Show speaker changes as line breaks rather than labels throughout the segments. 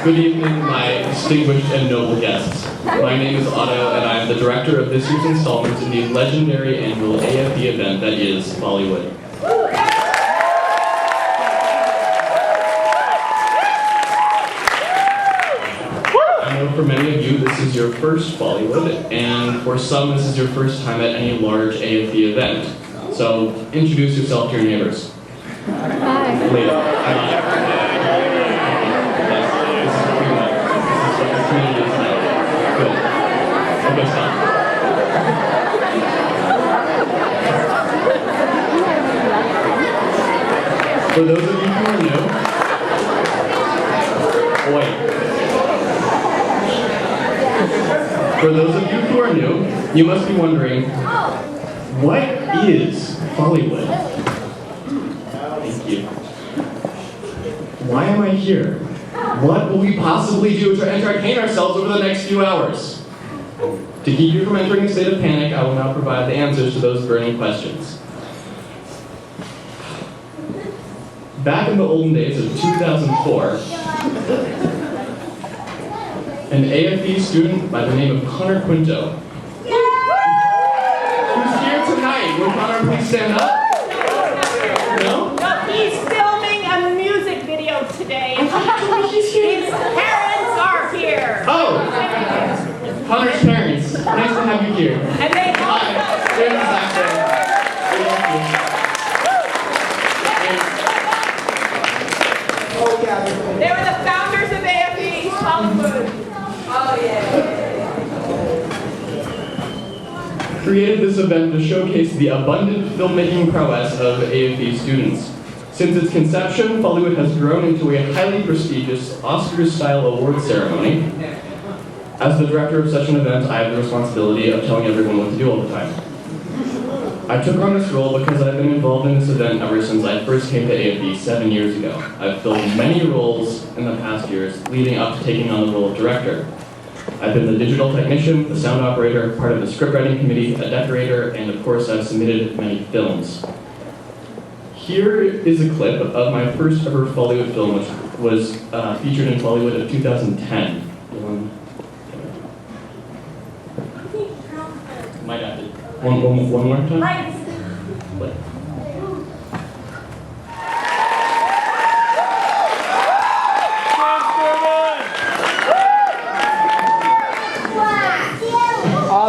Good evening, my distinguished and noble guests. My name is Otto, and I am the director of this year's installment in the legendary annual AFE event that is Follywood. I know for many of you this is your first Follywood, and for some this is your first time at any large AFE event. So introduce yourself to your neighbors.
Hi.
Later. Good. Okay, stop. For those of you who are new, For those of you who are new, you must be wondering, what is Follywood? Thank you. Why am I here? What will we possibly do to entertain ourselves over the next few hours? To keep you from entering a state of panic, I will now provide the answers to those burning questions. Back in the olden days of 2004, an AFE student by the name of Connor Quinto, who's here tonight. Will Connor please stand up? No?
No, he's filming a music video today. His parents are here.
Oh! Connor's parents. Nice to have you here.
And they
Hi. There's the saxophone.
They were the founders of AFE, Follywood. Oh, yeah.
Created this event to showcase the abundant filmmaking prowess of AFE students. Since its conception, Follywood has grown into a highly prestigious Oscars-style award ceremony. As the director of such an event, I have the responsibility of telling everyone what to do all the time. I took on this role because I've been involved in this event ever since I first came to AFE 7 years ago. I've filled many roles in the past years, leading up to taking on the role of director. I've been the digital technician, the sound operator, part of the scriptwriting committee, a decorator, and of course I've submitted many films. Here is a clip of my first ever Follywood film, which was featured in Follywood of 2010. Might have to. One more time?
Lights.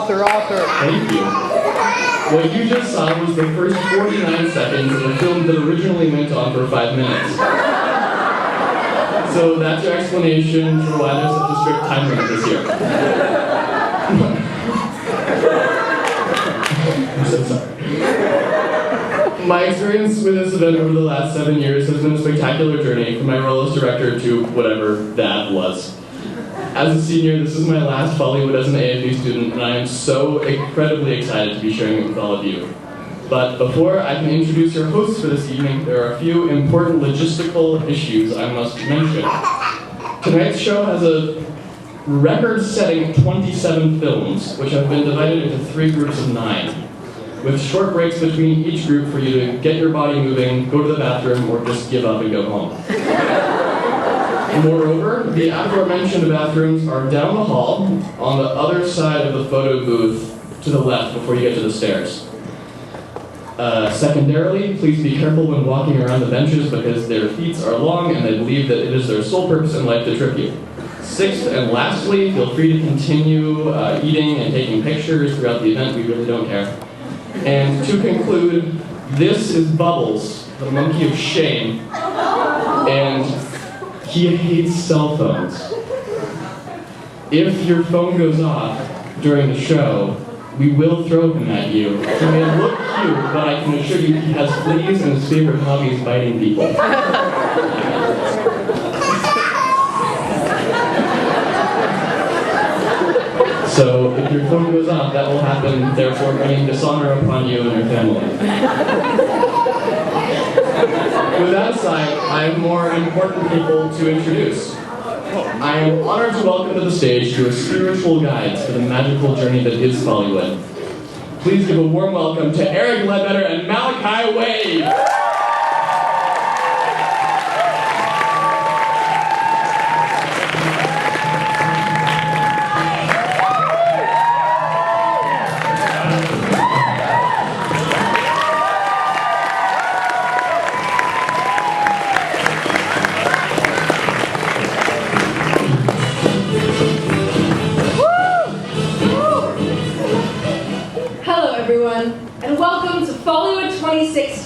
Author.
Thank you. What you just saw was the first 49 seconds of a film that originally went on for 5 minutes. So that's your explanation for why there's such a strict time limit this year. I'm so sorry. My experience with this event over the last 7 years has been a spectacular journey from my role as director to whatever that was. As a senior, this is my last Follywood as an AFE student, and I am so incredibly excited to be sharing it with all of you. But before I can introduce your hosts for this evening, there are a few important logistical issues I must mention. Tonight's show has a record-setting 27 films, which have been divided into 3 groups of 9, with short breaks between each group for you to get your body moving, go to the bathroom, or just give up and go home. Moreover, the aforementioned bathrooms are down the hall on the other side of the photo booth to the left before you get to the stairs. Secondarily, please be careful when walking around the benches because their feet are long and they believe that it is their sole purpose in life to trip you. Sixth and lastly, feel free to continue eating and taking pictures throughout the event. We really don't care. And to conclude, this is Bubbles, the monkey of shame, and he hates cell phones. If your phone goes off during the show, we will throw him at you. He may look cute, but I can assure you he has fleas and his favorite hobby is biting people. So if your phone goes off, that will happen, therefore bringing dishonor upon you and your family. With that aside, I have more important people to introduce. I am honored to welcome to the stage your spiritual guides for the magical journey that is Follywood. Please give a warm welcome to Eric Ledbetter and Malachi Wade.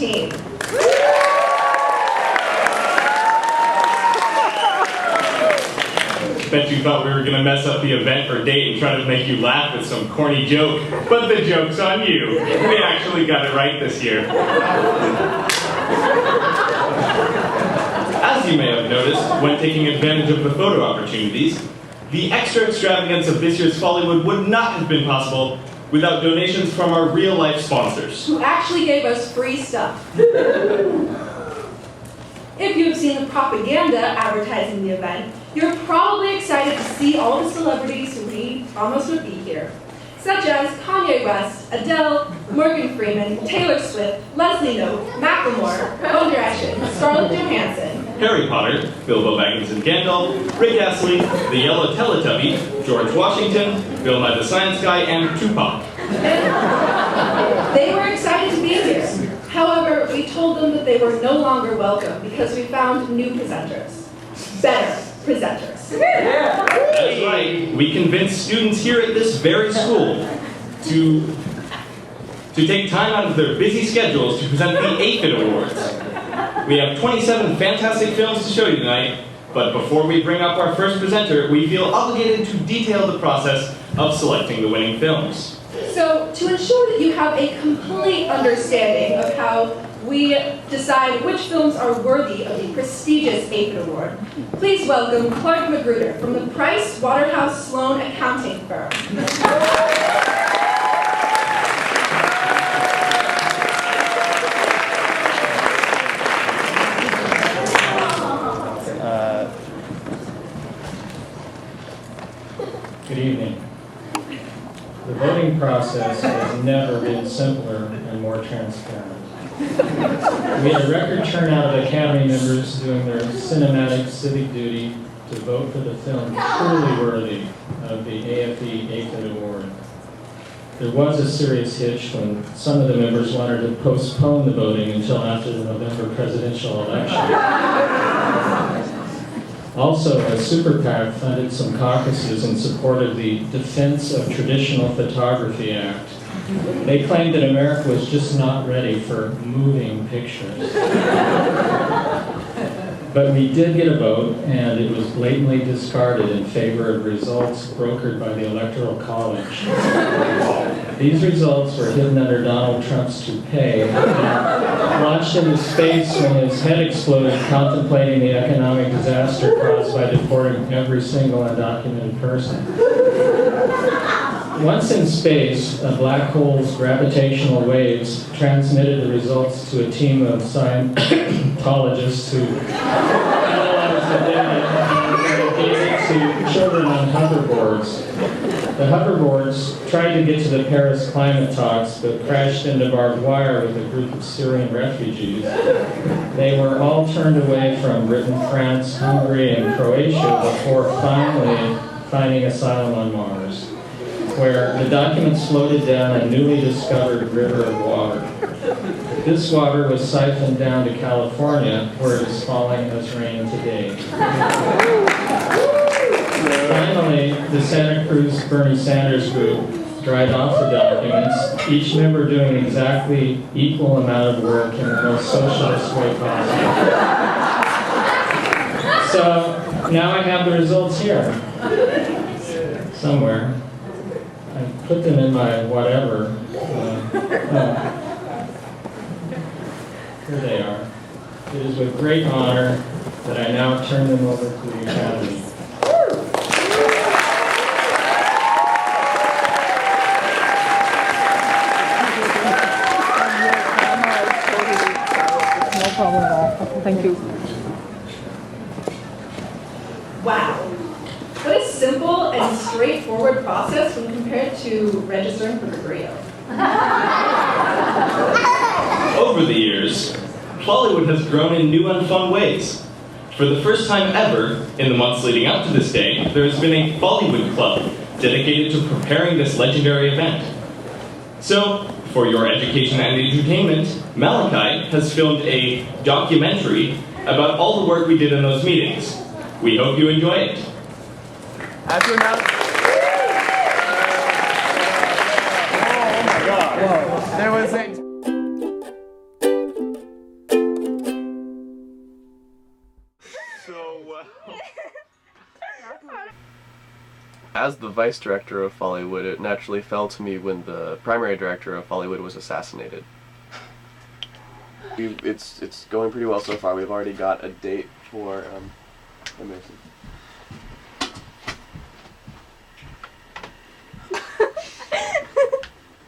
team.
Bet you thought we were going to mess up the event or date and try to make you laugh with some corny joke, but the joke's on you. We actually got it right this year. As you may have noticed, when taking advantage of the photo opportunities, the extra extravagance of this year's Follywood would not have been possible without donations from our real-life sponsors.
Who actually gave us free stuff. If you've seen the propaganda advertising the event, you're probably excited to see all the celebrities who we almost would be here, such as Kanye West, Adele, Morgan Freeman, Taylor Swift, Leslie Knope, Macklemore, One Direction, Scarlett Johansson,
Harry Potter, Bilbo Baggins and Gandalf, Rick Astley, the Yellow Teletubby, George Washington, Bill Nye the Science Guy, and Tupac.
They were excited to be here. However, we told them that they were no longer welcome because we found new presenters. Better presenters.
That's right. We convinced students here at this very school to take time out of their busy schedules to present the APHID Awards. We have 27 fantastic films to show you tonight, but before we bring up our first presenter, we feel obligated to detail the process of selecting the winning films.
So, to ensure that you have a complete understanding of how we decide which films are worthy of the prestigious APHID Award, please welcome Clark Magruder from the Price Waterhouse Sloan Accounting Firm.
Good evening. The voting process has never been simpler and more transparent. We had a record turnout of Academy members doing their cinematic civic duty to vote for the film truly worthy of the AFE APHID Award. There was a serious hitch when some of the members wanted to postpone the voting until after the November presidential election. Also, a super PAC funded some caucuses in support of the Defense of Traditional Photography Act. They claimed that America was just not ready for moving pictures. But we did get a vote, and it was blatantly discarded in favor of results brokered by the Electoral College. These results were hidden under Donald Trump's toupee and launched into space when his head exploded contemplating the economic disaster caused by deporting every single undocumented person. Once in space, a black hole's gravitational waves transmitted the results to a team of Scientologists who analyzed the data and gave it to children on hoverboards. The hoverboards tried to get to the Paris climate talks, but crashed into barbed wire with a group of Syrian refugees. They were all turned away from Britain, France, Hungary, and Croatia before finally finding asylum on Mars, where the documents floated down a newly discovered river of water. This water was siphoned down to California, where it is falling as rain today. Finally, the Santa Cruz Bernie Sanders group dried off the documents, each member doing exactly equal amount of work in the most socialist way possible. So, now I have the results here. Somewhere. I put them in my whatever. Here they are. It is with great honor that I now turn them over to the Academy.
No problem at all. Thank you.
Wow. What a simple and straightforward process when compared to registering for the Rio.
Over the years, Follywood has grown in new and fun ways. For the first time ever, in the months leading up to this day, there has been a Follywood Club dedicated to preparing this legendary event. So, for your education and entertainment, Malachi has filmed a documentary about all the work we did in those meetings. We hope you enjoy it.
After now. Oh my God. Whoa. There was a...
as the vice director of Follywood, it naturally fell to me when the primary director of Follywood was assassinated. It's going pretty well so far. We've already got a date for Emerson.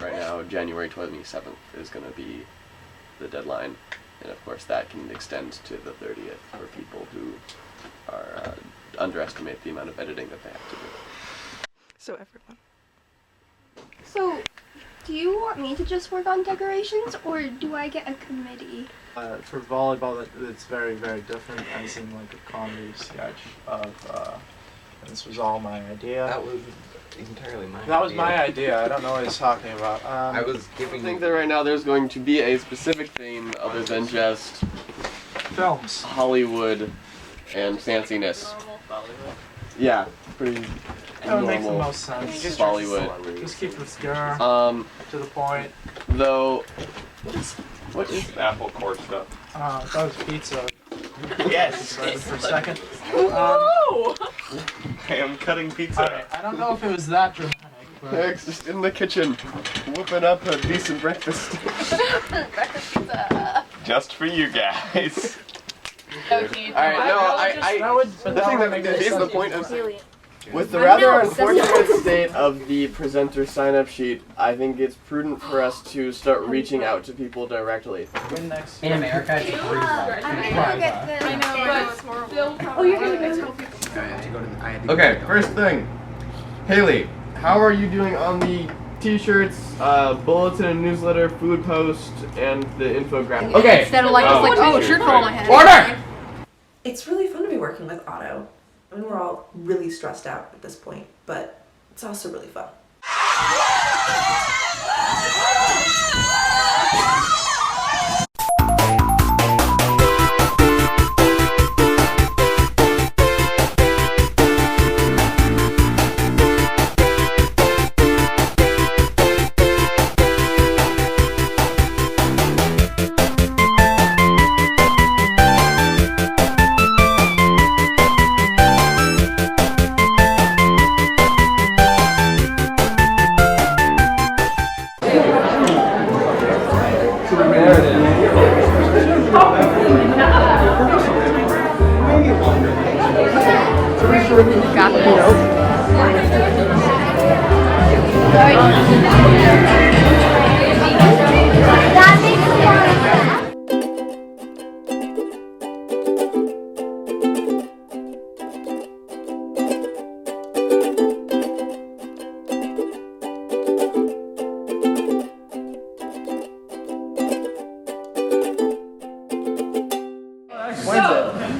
Right now, January 27th is going to be the deadline, and of course that can extend to the 30th for people who are underestimate the amount of editing that they have to do.
So everyone.
So, do you want me to just work on decorations, or do I get a committee?
For volleyball, it's very, very different, as in like a comedy sketch of, this was all my idea.
That was entirely my idea.
That was my idea. I don't know what he's talking about.
I was giving.
I think that right now there's going to be a specific theme other than just
films,
Hollywood, and fanciness. Yeah, pretty.
That would make the most sense.
Just Follywood.
Just keep it obscure. To the point.
Though. What is
apple core stuff?
That was pizza.
Yes.
Excited for a second.
I am cutting pizza.
Right, I don't know if it was that dramatic. But...
Eric's just in the kitchen, whooping up a decent breakfast.
Breakfast pizza.
Just for you guys.
Alright, no, the thing that is the point of. With the rather unfortunate state of the presenter sign-up sheet, I think it's prudent for us to start reaching out to people directly.
In America, it's free.
I
know, it's horrible.
Oh, you're gonna go.
Okay, first thing. Haley, how are you doing on the t-shirts, bulletin and newsletter, food post, and the infographic? Okay!
Instead of like, just like, shirt fell on my head.
Order!
It's really fun to be working with Otto. I mean, we're all really stressed out at this point, but it's also really fun.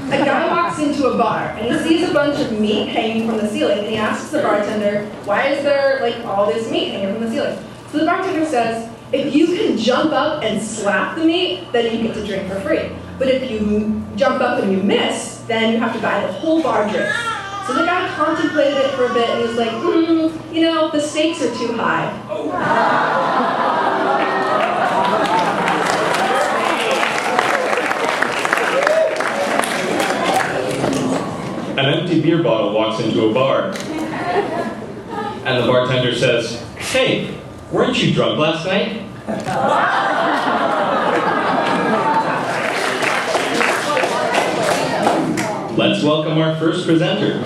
A guy walks into a bar and he sees a bunch of meat hanging from the ceiling and he asks the bartender, why is there like all this meat hanging from the ceiling? So the bartender says, if you can jump up and slap the meat, then you get to drink for free. But if you jump up and you miss, then you have to buy the whole bar drink. So the guy contemplated it for a bit and he was like, you know, the stakes are too high.
An empty beer bottle walks into a bar. And the bartender says, hey, weren't you drunk last night? Let's welcome our first presenter.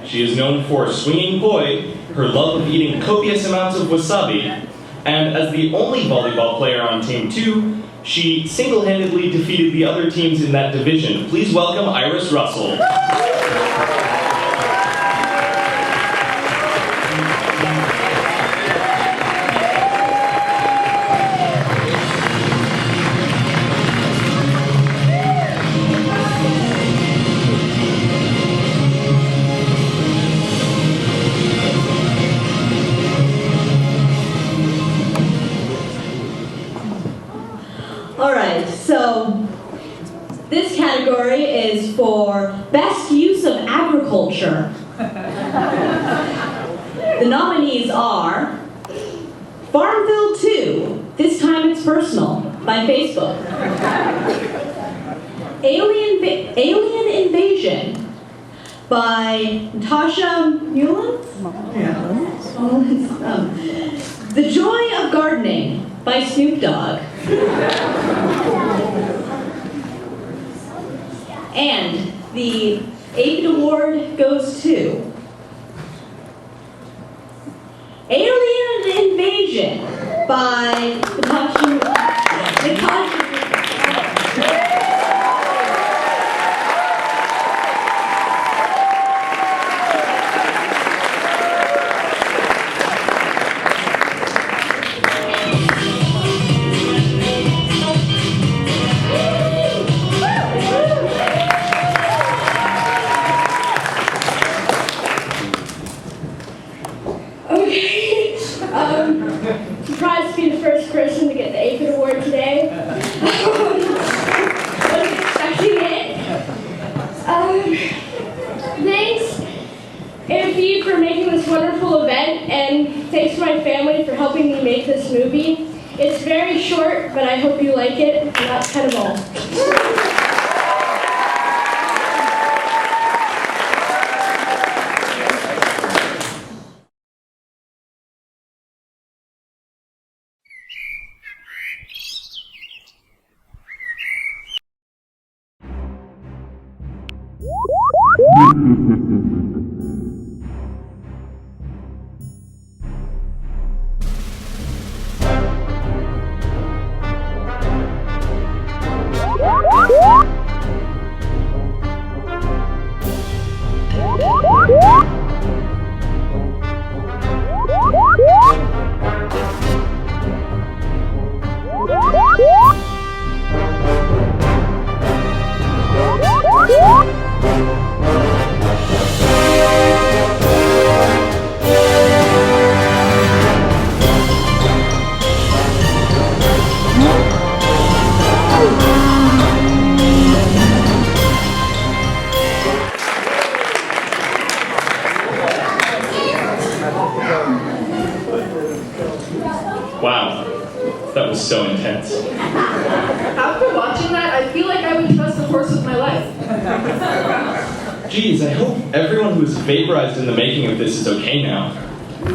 She is known for swinging poi, her love of eating copious amounts of wasabi, and as the only volleyball player on Team 2, she single-handedly defeated the other teams in that division. Please welcome Iris Russell.
Alright, so this category is for Best Use of Agriculture. The nominees are Farmville 2, This Time It's Personal, by Facebook. Alien Invasion, by Natasha Mullins. The Joy of Gardening by Snoop Dogg. And the 8th award goes to Alien Invasion by Natasha.
Okay, surprised to be the first person to get the Aphid Award today. Wasn't expecting it. Thanks, AFE, for making this wonderful event, and thanks to my family for helping me make this movie. It's very short, but I hope you like it, and that's kind of all.
Wow, that was so intense.
After watching that, I feel like I would trust the horse with my life.
Geez, I hope everyone who was vaporized in the making of this is okay now.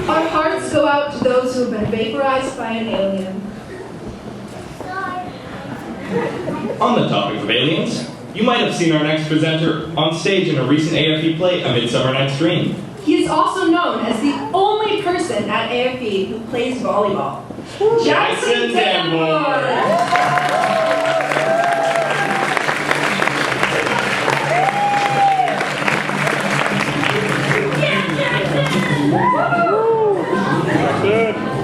Our hearts go out to those who have been vaporized by an alien.
On the topic of aliens, you might have seen our next presenter on stage in a recent AFE play, A Midsummer Night's Dream.
He is also known as the only person at AFE who plays volleyball. Jackson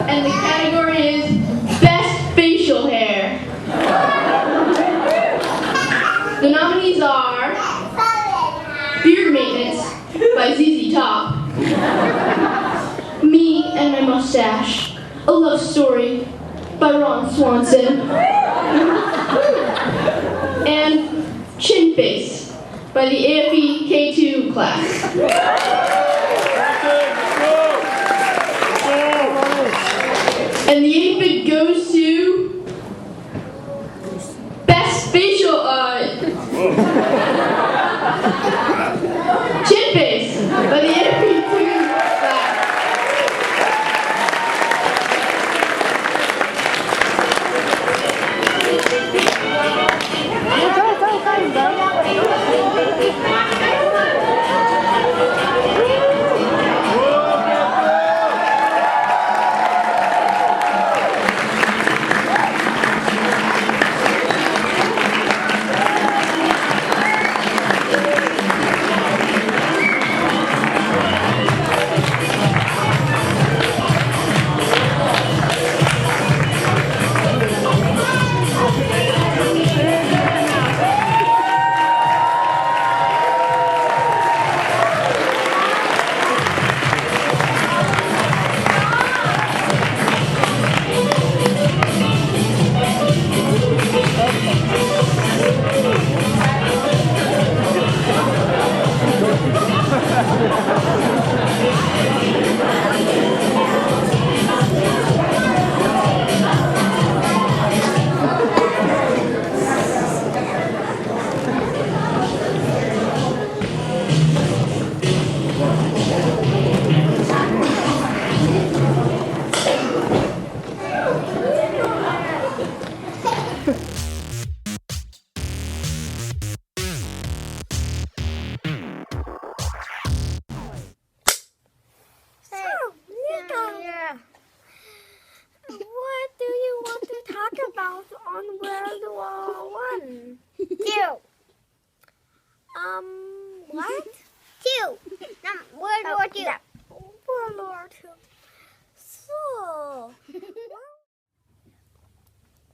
And the category is Best Facial Hair. The nominees are Beard Maintenance by ZZ Top, Me and My Mustache, A Love Story by Ron Swanson, and Chin Face by the AFE K2 class. And the AFE goes to Best Facial Chin Face by the AFE 2 class.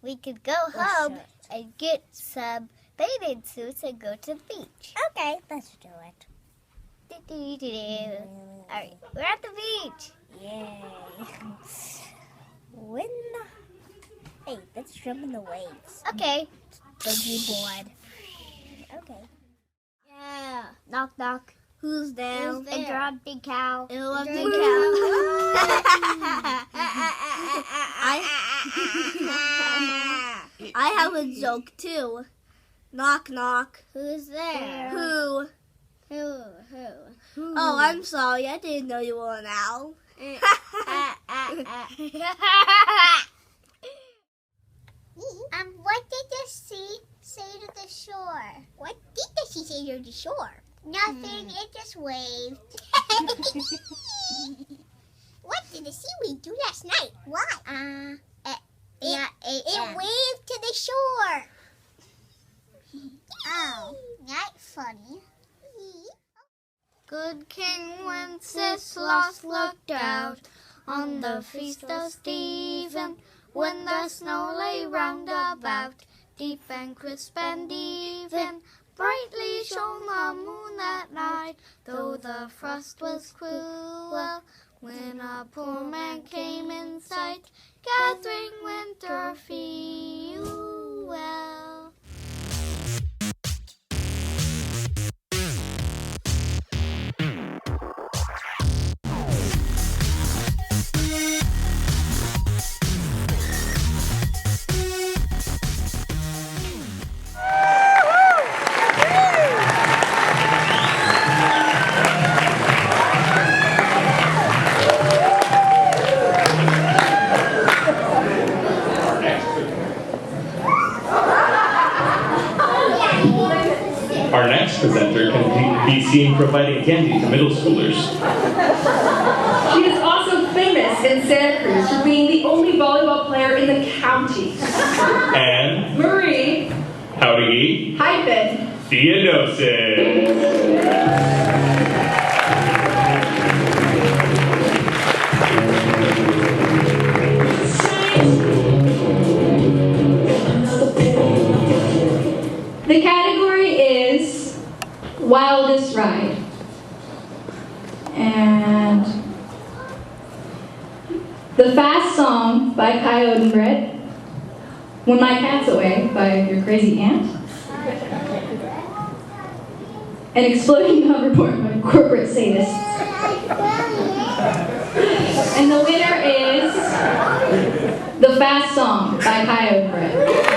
we could go home and get some bathing suits and go to the beach. Okay, let's do it. Alright, we're at the beach. Yay. Hey, let's jump in the waves. Okay. Boogie board. Okay. Yeah. Knock, knock. Who's there? Who's there? Interrupting cow. Interrupting cow. I have a joke too. Knock, knock. Who's there? Who? Oh, I'm sorry. I didn't know you were an owl. What did the sea say to the shore? What did the sea say to the shore? Nothing. It just waved. What did the seaweed do last night? What? It waved to the shore. Oh, that's funny. Good King Wenceslas looked out on the feast of Stephen, when the snow lay round about, deep and crisp and even. Brightly shone the moon that night, though the frost was cruel, when a poor man came in sight, gathering winter fuel.
Our next presenter can be seen providing candy to middle schoolers.
She is also famous in Santa Cruz for being the only volleyball player in the county.
And
Marie
howdy
hyphen
Theodosis.
The category is Wildest Ride. And The Fast Song by Kai Odenbrett. When My Cat's Away by Your Crazy Aunt. An Exploding Hoverboard by Corporate Sadists. And the winner is The Fast Song by Kai Odenbrett.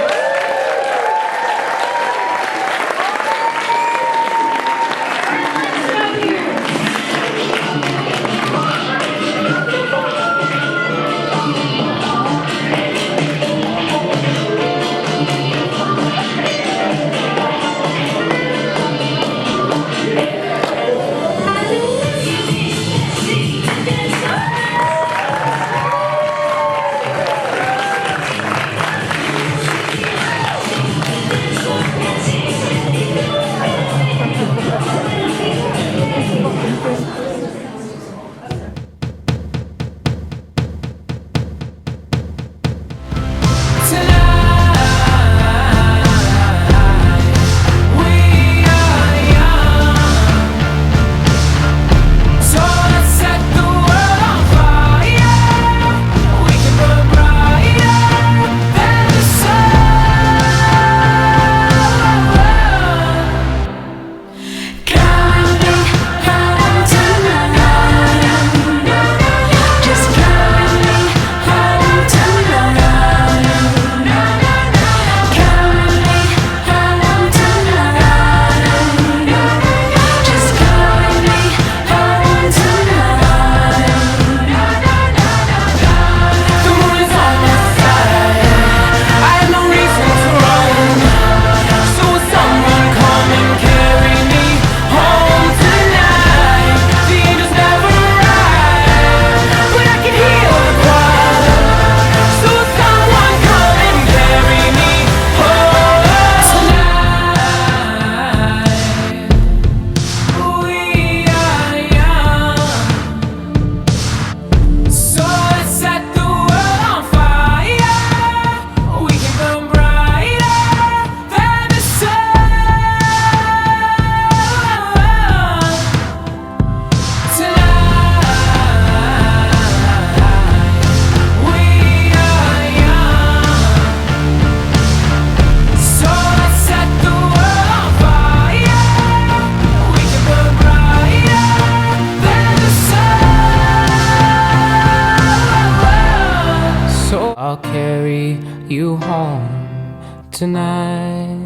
I'll carry you home tonight.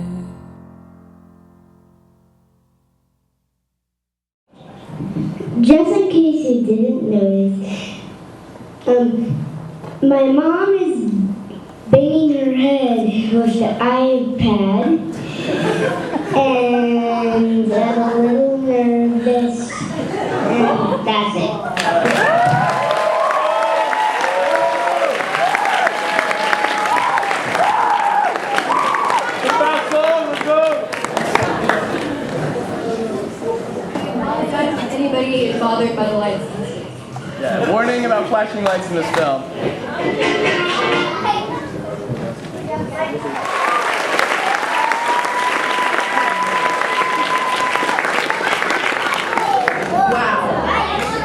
Just in case you didn't notice, my mom is banging her head with the iPad, and I'm a little nervous, and that's it.
Anybody bothered by the lights?
Yeah, warning about flashing lights in this film.
Wow,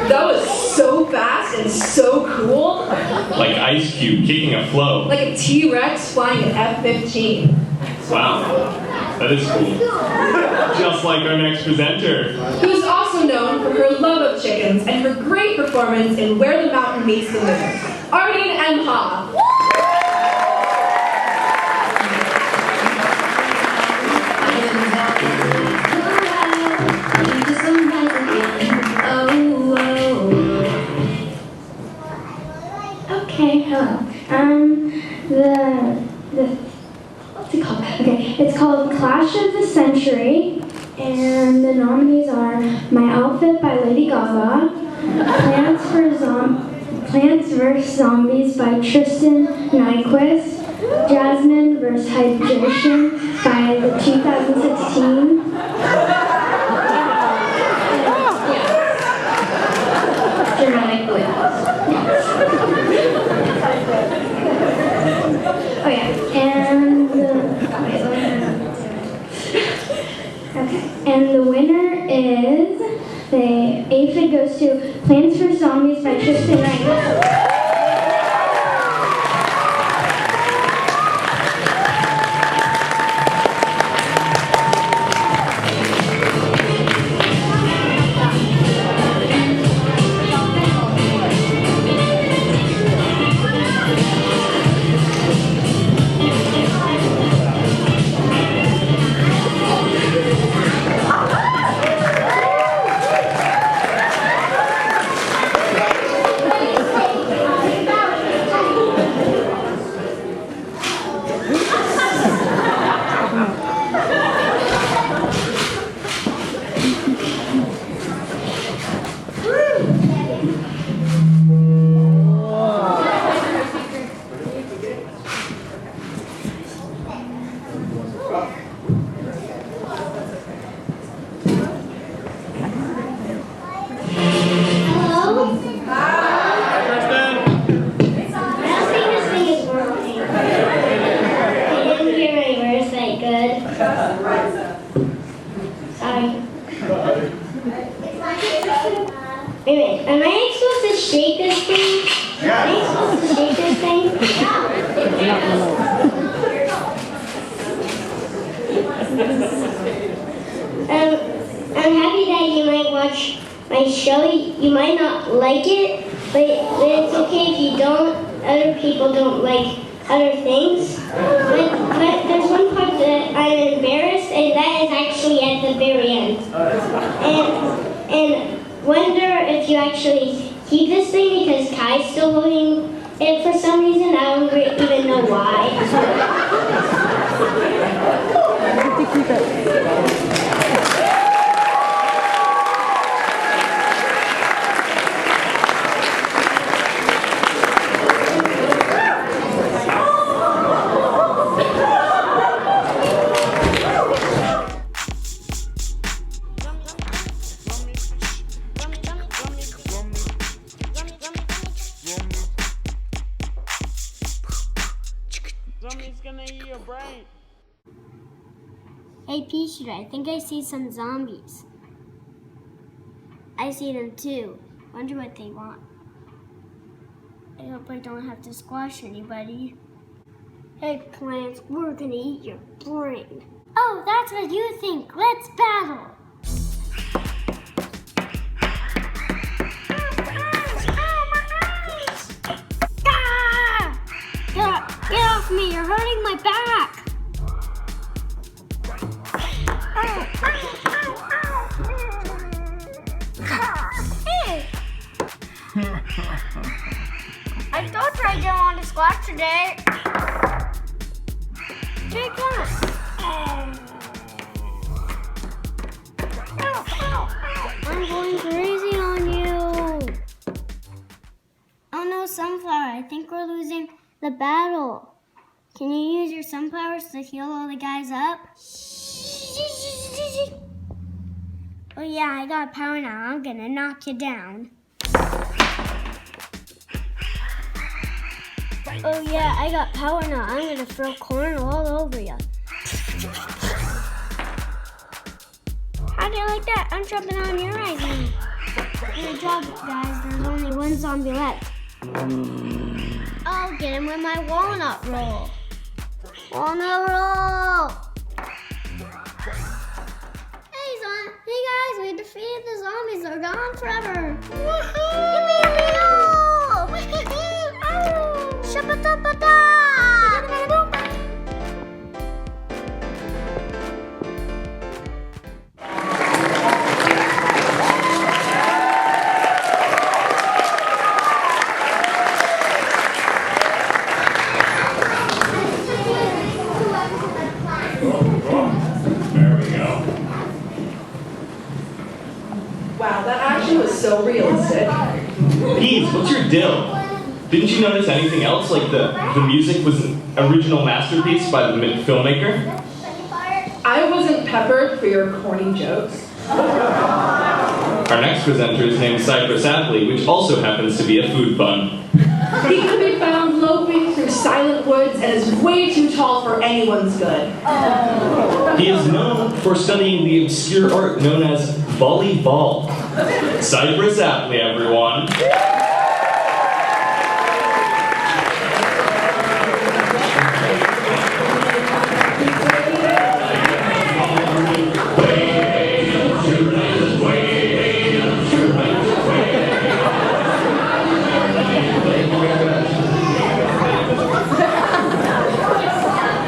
that was so fast and so cool.
Like Ice Cube kicking a flow.
Like a T-Rex flying an F-15.
Wow, that is cool. Just like our next presenter.
Who's also known for her love of chickens and her great performance in Where the Mountain Meets the Moon, Arlene M. Ha.
Okay, hello. What's it called? Okay, it's called Clash of the Century, and the nominees are My Outfit by Lady Gaga, Plants vs. Zombies by Tristan Nyquist, Jasmine vs. Hydration by the 2016. Dramatic Blues. Oh yeah, and the winner is the aphid goes to Plants vs. Zombies by Tristan Nyquist. Wait, am I supposed to shake this thing? Yeah. Am I supposed to shake this thing? I'm happy that you might watch my show. You might not like it, but it's okay if you don't. Other people don't like other things. But there's one part that I'm embarrassed, and that is actually at the very end. And wonder if you actually keep this thing because Kai's still holding it for some reason. I don't even know why.
Keep it.
Hey, Peachy, I think I see some zombies. I see them too. Wonder what they want. I hope I don't have to squash anybody. Hey, plants, we're gonna eat your brain. Oh, that's what you think. Let's battle. Ah! hurting my back. Hey! I told you I didn't want to squash today. Take that. I'm going crazy on you. Oh no, Sunflower, I think we're losing the battle. Can you use your sunflowers to heal all the guys up? Oh yeah, I got power now. I'm gonna knock you down. Oh yeah, I got power now. I'm gonna throw corn all over you. How do you like that? I'm jumping on your eyes now. Good job, guys. There's only one zombie left. I'll get him with my walnut roll. Walnut roll! Hey guys, we defeated the zombies. They're gone forever. Woohoo! Yippee! Shabba-dabba-da!
Wow, that action was so realistic.
Peas, what's your deal? Didn't you notice anything else? Like the music was an original masterpiece by the filmmaker?
I wasn't peppered for your corny jokes.
Our next presenter is named Cypress Athlete, which also happens to be a food bun.
He can be found loping through silent woods and is way too tall for anyone's good.
He is known for studying the obscure art known as volleyball. Cypress Athlete, everyone.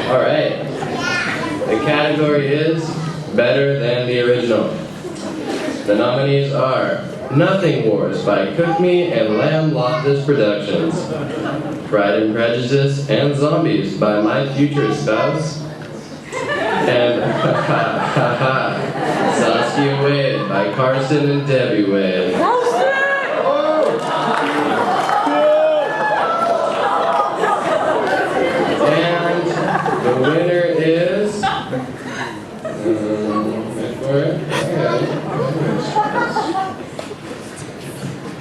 Alright. The category is Better Than the Original. The nominees are Nothing Wars by Cook Me and Lamb Loftus Productions, Pride and Prejudice and Zombies by My Future Spouse, and Saskia Wade by Carson and Debbie Wade. And the winner is... wait for it.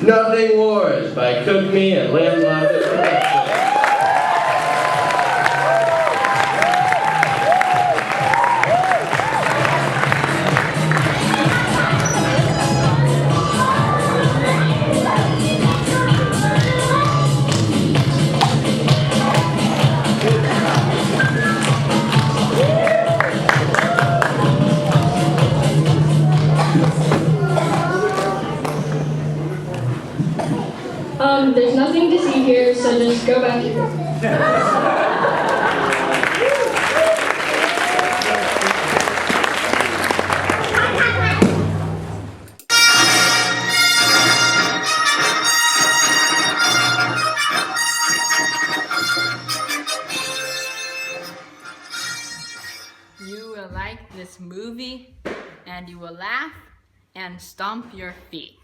Nothing Wars by Cook Me and Lamb Loftus Productions.
There's nothing to see here, so just go back here.
You will like this movie, and you will laugh and stomp your feet.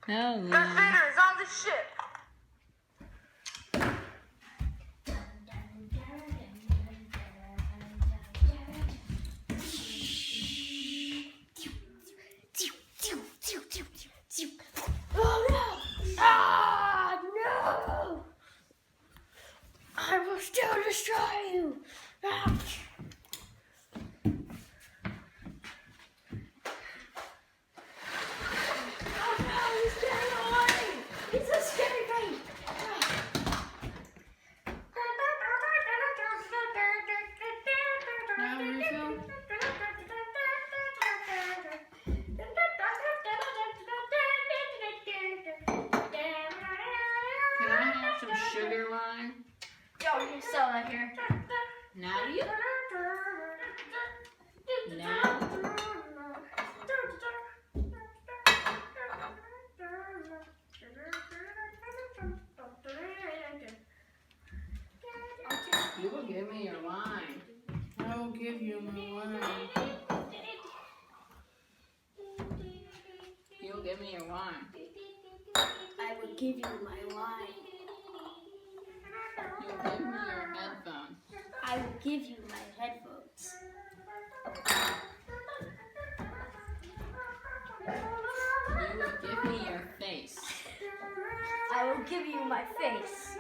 Hello.
Vader is on the ship.
Oh no! Ah, no! I will still destroy you! Ah. Oh no, he's getting away! He's a scary thing!
sugar line?
Yo, you sell that here.
Now you? Now? You will give me your wine. I will give you my wine. You'll give me your wine.
I will give you my wine.
You'll give me your headphones.
I will give you my headphones.
You will give me your face.
I will give you my face.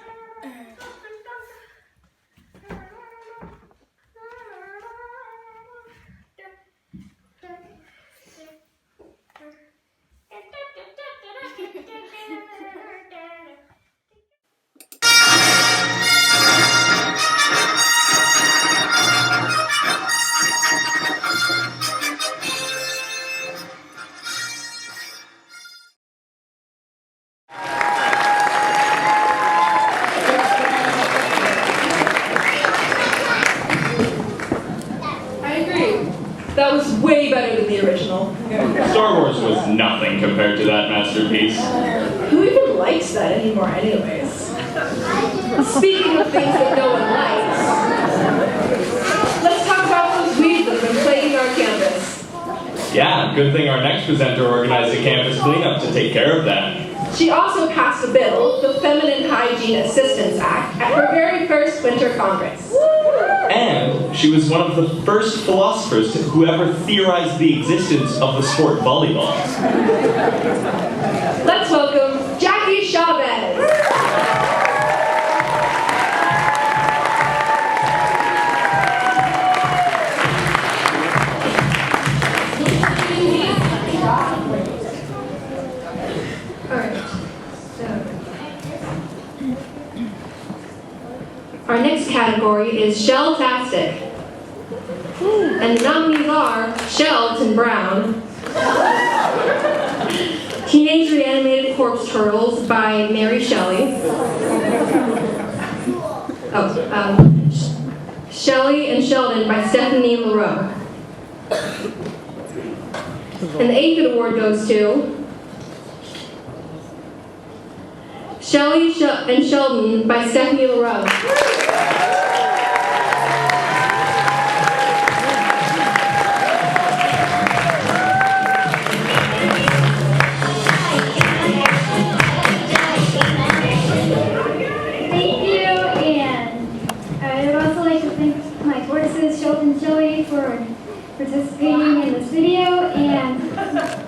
That was way better than the original.
Star Wars was nothing compared to that masterpiece.
Who even likes that anymore anyways? Speaking of things that no one likes, let's talk about those weeds that have been plaguing our campus.
Yeah, good thing our next presenter organized a campus cleanup to take care of that.
She also passed a bill, the Feminine Hygiene Assistance Act, at her very first Winter Congress.
And she was one of the first philosophers who ever theorized the existence of the sport volleyball.
Let's welcome Jackie Chavez. Our next category is Shell-tastic. And the nominees are Shelved and Brown, Teenage Reanimated Corpse Turtles by Mary Shelley, Shelley and Sheldon by Stephanie LaRoe. And the Aphid Award goes to Shelley and Sheldon by Stephanie LaRoe.
Thank you, and I would also like to thank my tortoises, Sheldon and Shelley, for participating in this video, and that's about it.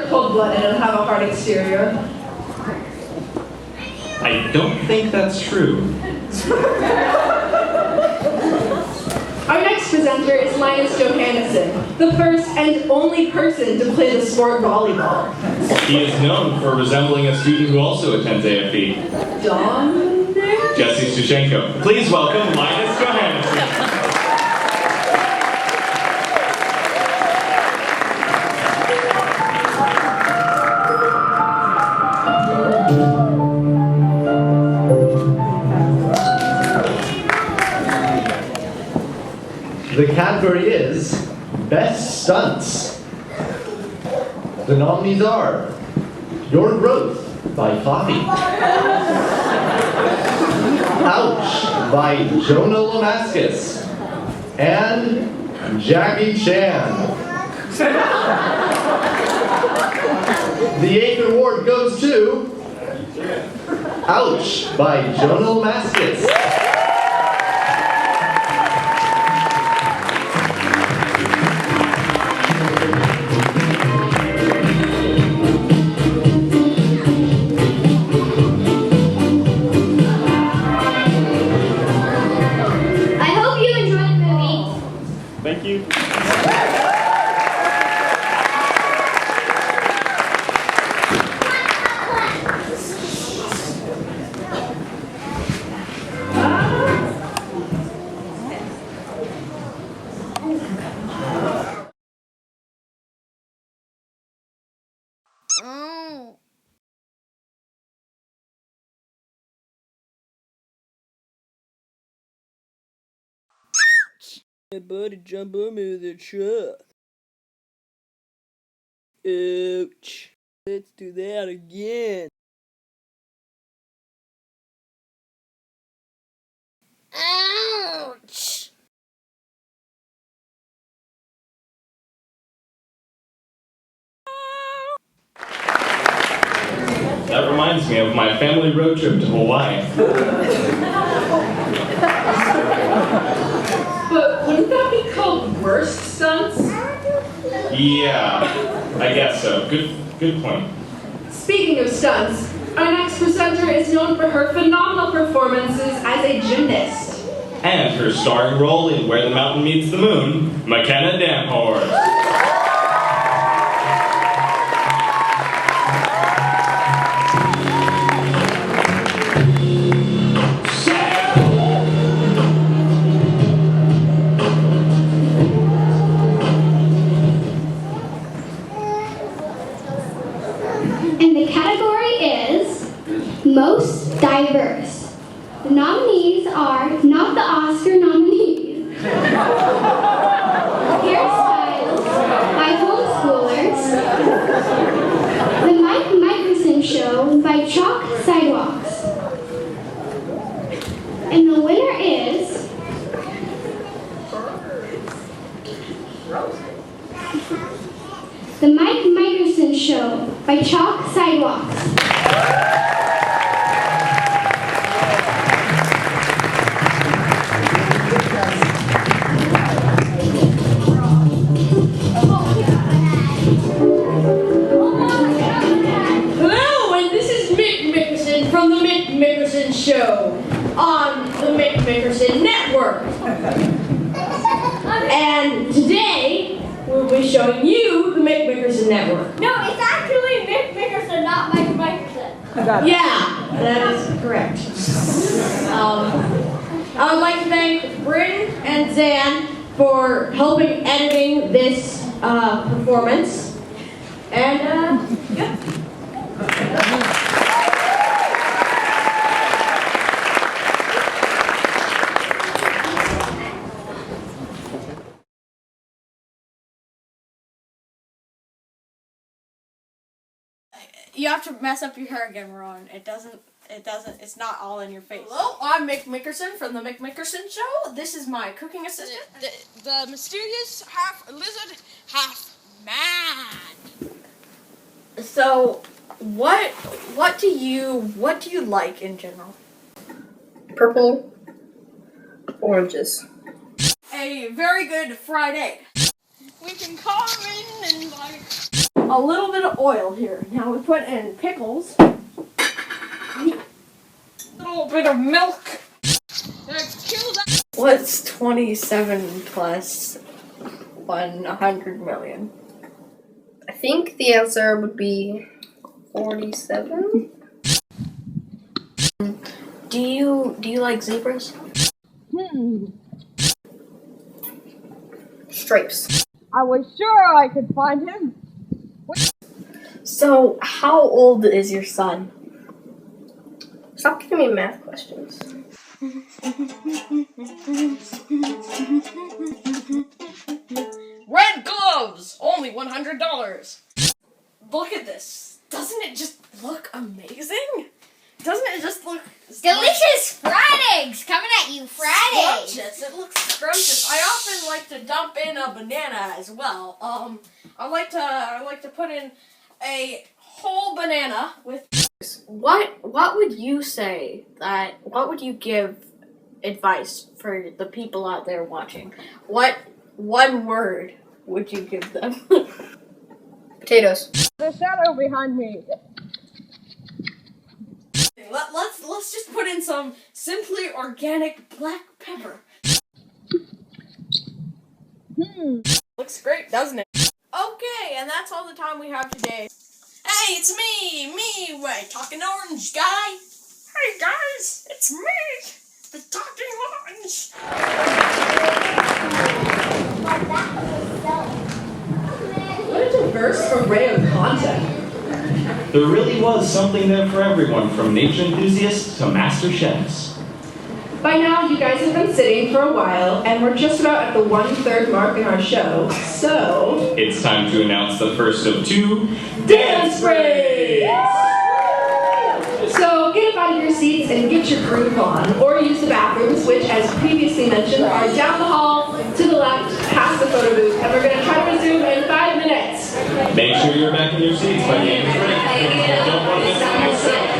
are cold-blooded and have a hard exterior.
I don't think that's true.
Our next presenter is Linus Johannesson, the first and only person to play the sport volleyball.
He is known for resembling a student who also attends AFE, Jesse Stushenko. Please welcome Linus Johannesson.
The category is Best Stunts. The nominees are Your Growth by Coffee, Ouch by Jonah Lamaskis, and Jackie Chan. The 8th award goes to Ouch by Jonah Lamaskis. Thank you.
Hey buddy, jump on me with a truck. Ouch. Let's do that again.
Ouch!
That reminds me of my family road trip to Hawaii.
But wouldn't that be called worst stunts?
Yeah, I guess so. Good point.
Speaking of stunts, our next presenter is known for her phenomenal performances as a gymnast.
And her starring role in Where the Mountain Meets the Moon, McKenna Damhorse.
And the category is Most Diverse. The nominees are not the Oscar nominees. Hairstyles by Homeschoolers. The Mike Michelson Show by Chalk Sidewalks. And the winner is The Mike Michelson Show by Chalk Sidewalks.
Hello, and this is Mick Mickelson from the Mick Mickelson Show on the Mick Mickelson Network. And today, we'll be showing you the Mick Mickelson Network.
No, it's actually Mick Mickelson, not Mike Mickelson.
Yeah, that is correct. I would like to thank Bryn and Zan for helping editing this performance. And, yeah.
You have to mess up your hair again, Ron. It's not all in your face. Hello, I'm Mick Mickerson from the Mick Mickerson Show. This is my cooking assistant. The mysterious half lizard, half man. So, what do you like in general?
Purple oranges.
A very good fried egg. We can come in and like a little bit of oil here. Now we put in pickles. A little bit of milk. What's 27 plus 100 million?
I think the answer would be 47.
Do you like zebras?
Stripes.
I was sure I could find him.
So, how old is your son? Stop giving me math questions.
Red gloves, only $100. Look at this. Doesn't it just look amazing? Doesn't it just look
Delicious fried eggs coming at you, fried eggs.
scrumptious? It looks scrumptious. I often like to dump in a banana as well. I like to put in a whole banana with. What would you say what would you give advice for the people out there watching? What one word would you give them?
Potatoes.
The shadow behind me. Let's just put in some simply organic black pepper. Looks great, doesn't it? Okay, and that's all the time we have today. Hey, it's me, wait, talking orange guy. Hey guys, it's me, the talking orange.
What a diverse array of content.
There really was something there for everyone, from nature enthusiasts to master chefs.
By now, you guys have been sitting for a while, and we're just about at the 1/3 mark in our show, so...
It's time to announce the first of 2
Dance breaks! So get up out of your seats and get your groove on, or use the bathrooms, which, as previously mentioned, are down the hall, to the left, past the photo booth, and we're going to try to resume in 5 minutes.
Make sure you're back in your seats by the end of the break. Don't want this to yourself.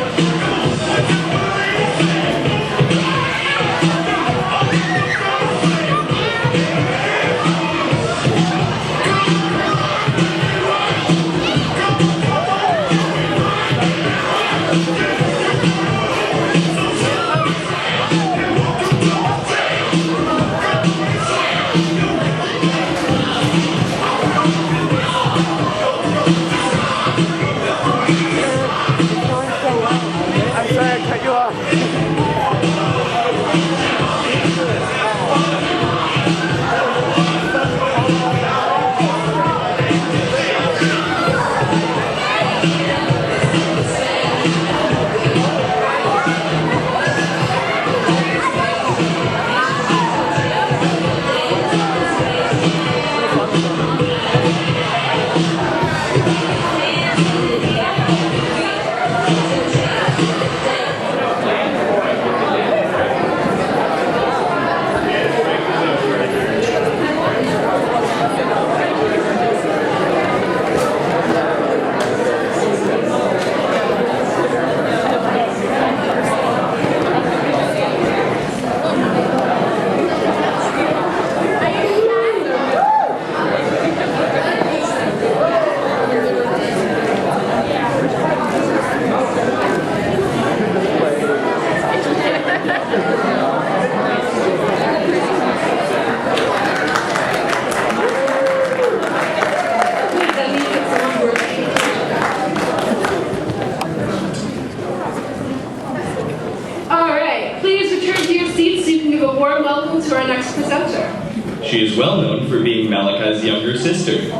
She is well known for being Malachi's younger sister.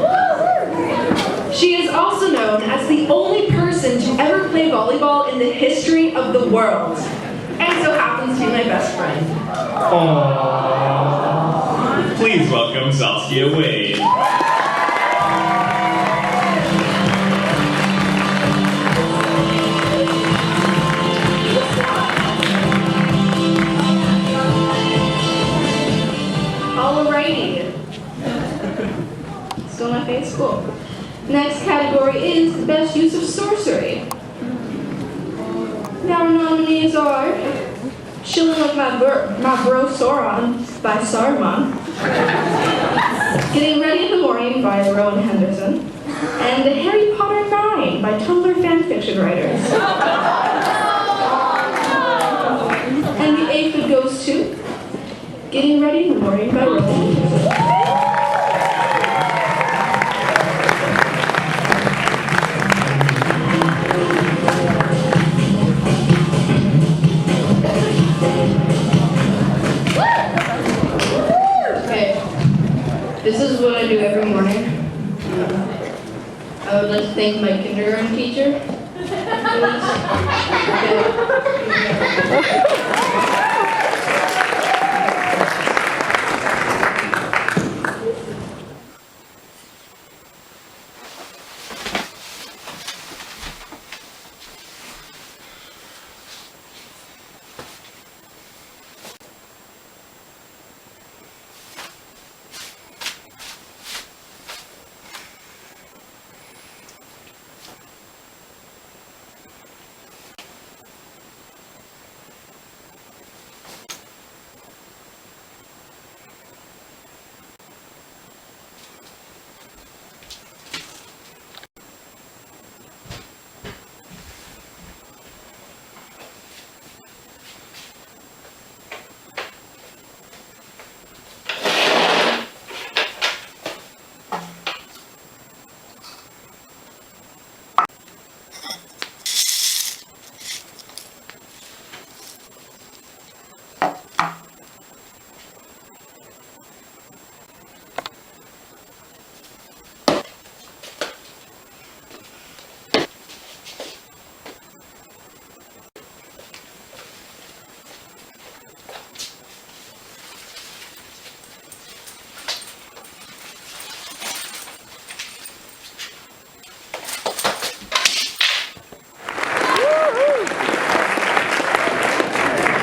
She is also known as the only person to ever play volleyball in the history of the world, and so happens to be my best friend.
Aww. Please welcome Saskia Wade.
Alrighty. Still my favorite school. Next category is the best use of sorcery. Now our nominees are Chilling with My Bro Sauron by Saruman, Getting Ready in the Morning by Rowan Henderson, and Harry Potter 9 by Tumblr fanfiction writers. And the aphid goes to Getting Ready in the Morning by Rowan Henderson.
This is what I do every morning. I would like to thank my kindergarten teacher.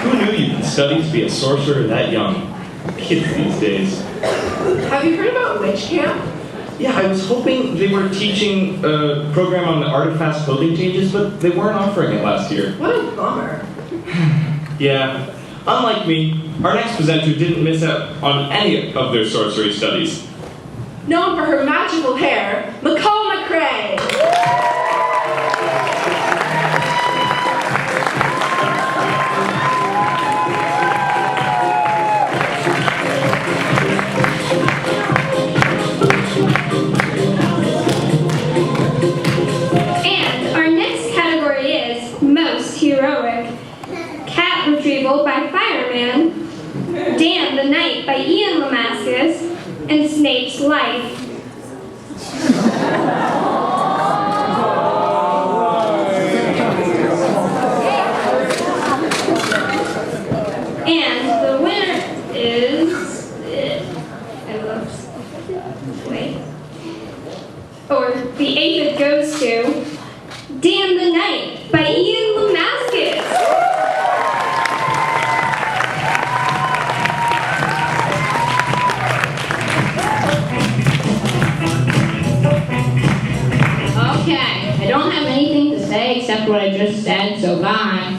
Who knew you could study to be a sorcerer that young? Kids these days.
Have you heard about Witch Camp?
Yeah, I was hoping they were teaching a program on the art of fast clothing changes, but they weren't offering it last year.
What a bummer.
Yeah. Unlike me, our next presenter didn't miss out on any of their sorcery studies.
Known for her magical hair, McCall McCrae.
And our next category is Most Heroic. Cat Retrieval by Fireman, Dan the Knight by Ian Lamascus, and Snape's Life. And the winner is... Or the aphid goes to Dan the Knight by Ian Lamascus.
Okay, I don't have anything to say except what I just said, so bye.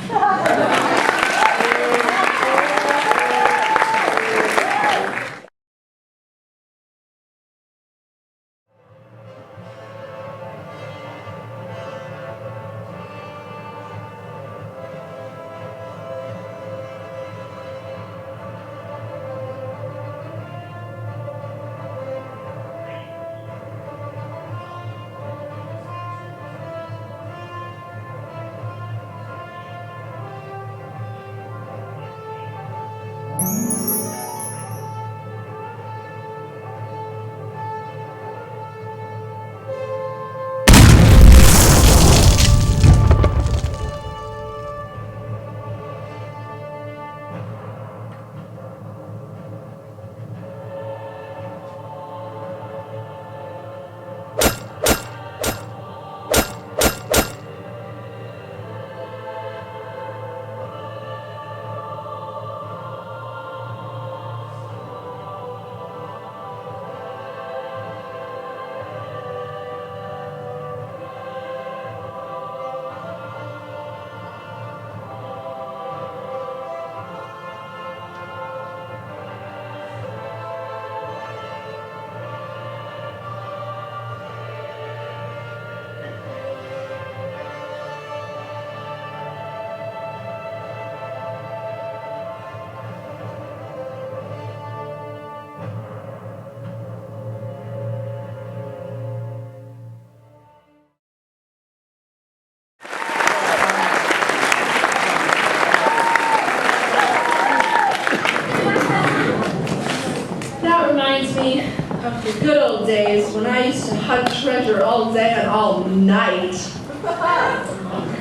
the good old days when I used to hunt treasure all day and all night.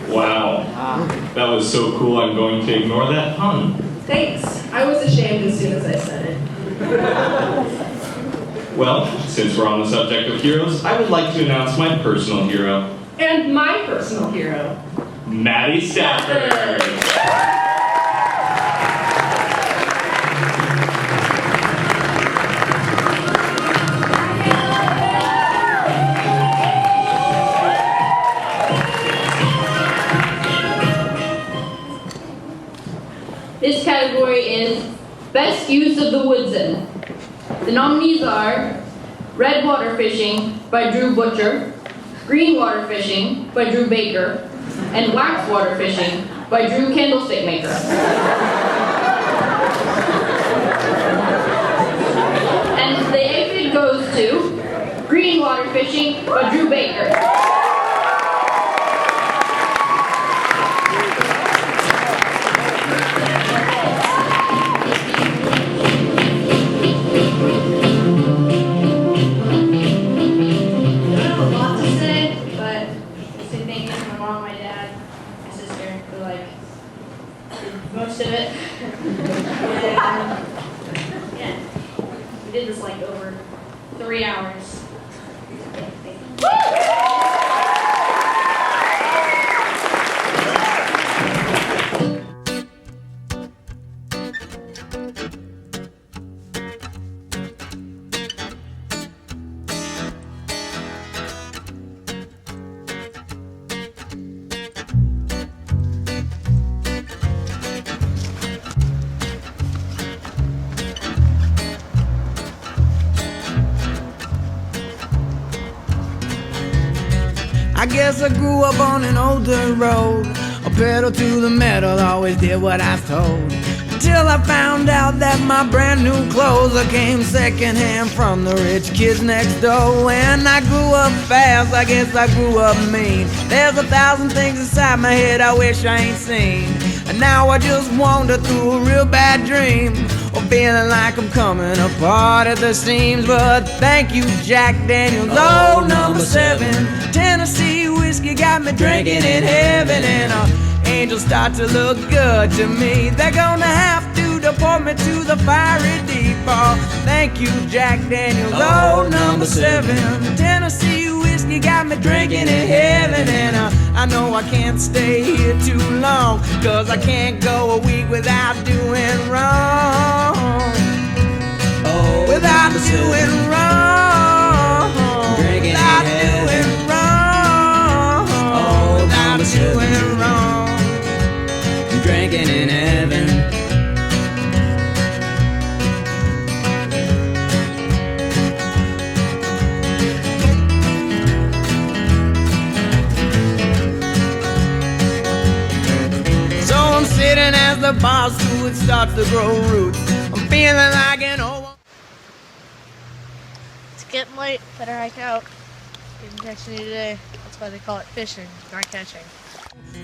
Wow. That was so cool, I'm going to ignore that pun.
Thanks. I was ashamed as soon as I said it.
Well, since we're on the subject of heroes, I would like to announce my personal hero.
And my personal hero.
Maddie Stafford.
This category is Best Use of the Woodson. The nominees are Red Water Fishing by Drew Butcher, Green Water Fishing by Drew Baker, and Wax Water Fishing by Drew Candlestick Maker. And the aphid goes to Green Water Fishing by Drew Baker.
Most of it. Yeah. We did this like over 3 hours.
I guess I grew up on an old dirt road. A pedal to the metal, always did what I was told. Till I found out that my brand new clothes came secondhand from the rich kids next door. When I grew up fast, I guess I grew up mean. There's 1,000 things inside my head I wish I ain't seen. And now I just wander through a real bad dream, or feeling like I'm coming apart at the seams. But thank you, Jack Daniels, oh, number 7. Tennessee whiskey got me drinking in heaven, and angels start to look good to me. They're gonna have to deport me to the fiery deep. Oh, thank you, Jack Daniels, oh, number 7. Tennessee whiskey got me drinking in heaven, and I know I can't stay here too long, 'cause I can't go a week without doing wrong. Oh, without doing wrong.
Drinking
without
in heaven.
doing wrong.
Oh,
without
number 7.
doing wrong.
Drinking in heaven.
So I'm sitting as the bar stool starts to grow roots. I'm feeling like an old.
It's getting late. Better hike out. Didn't catch any today. That's why they call it fishing, not catching.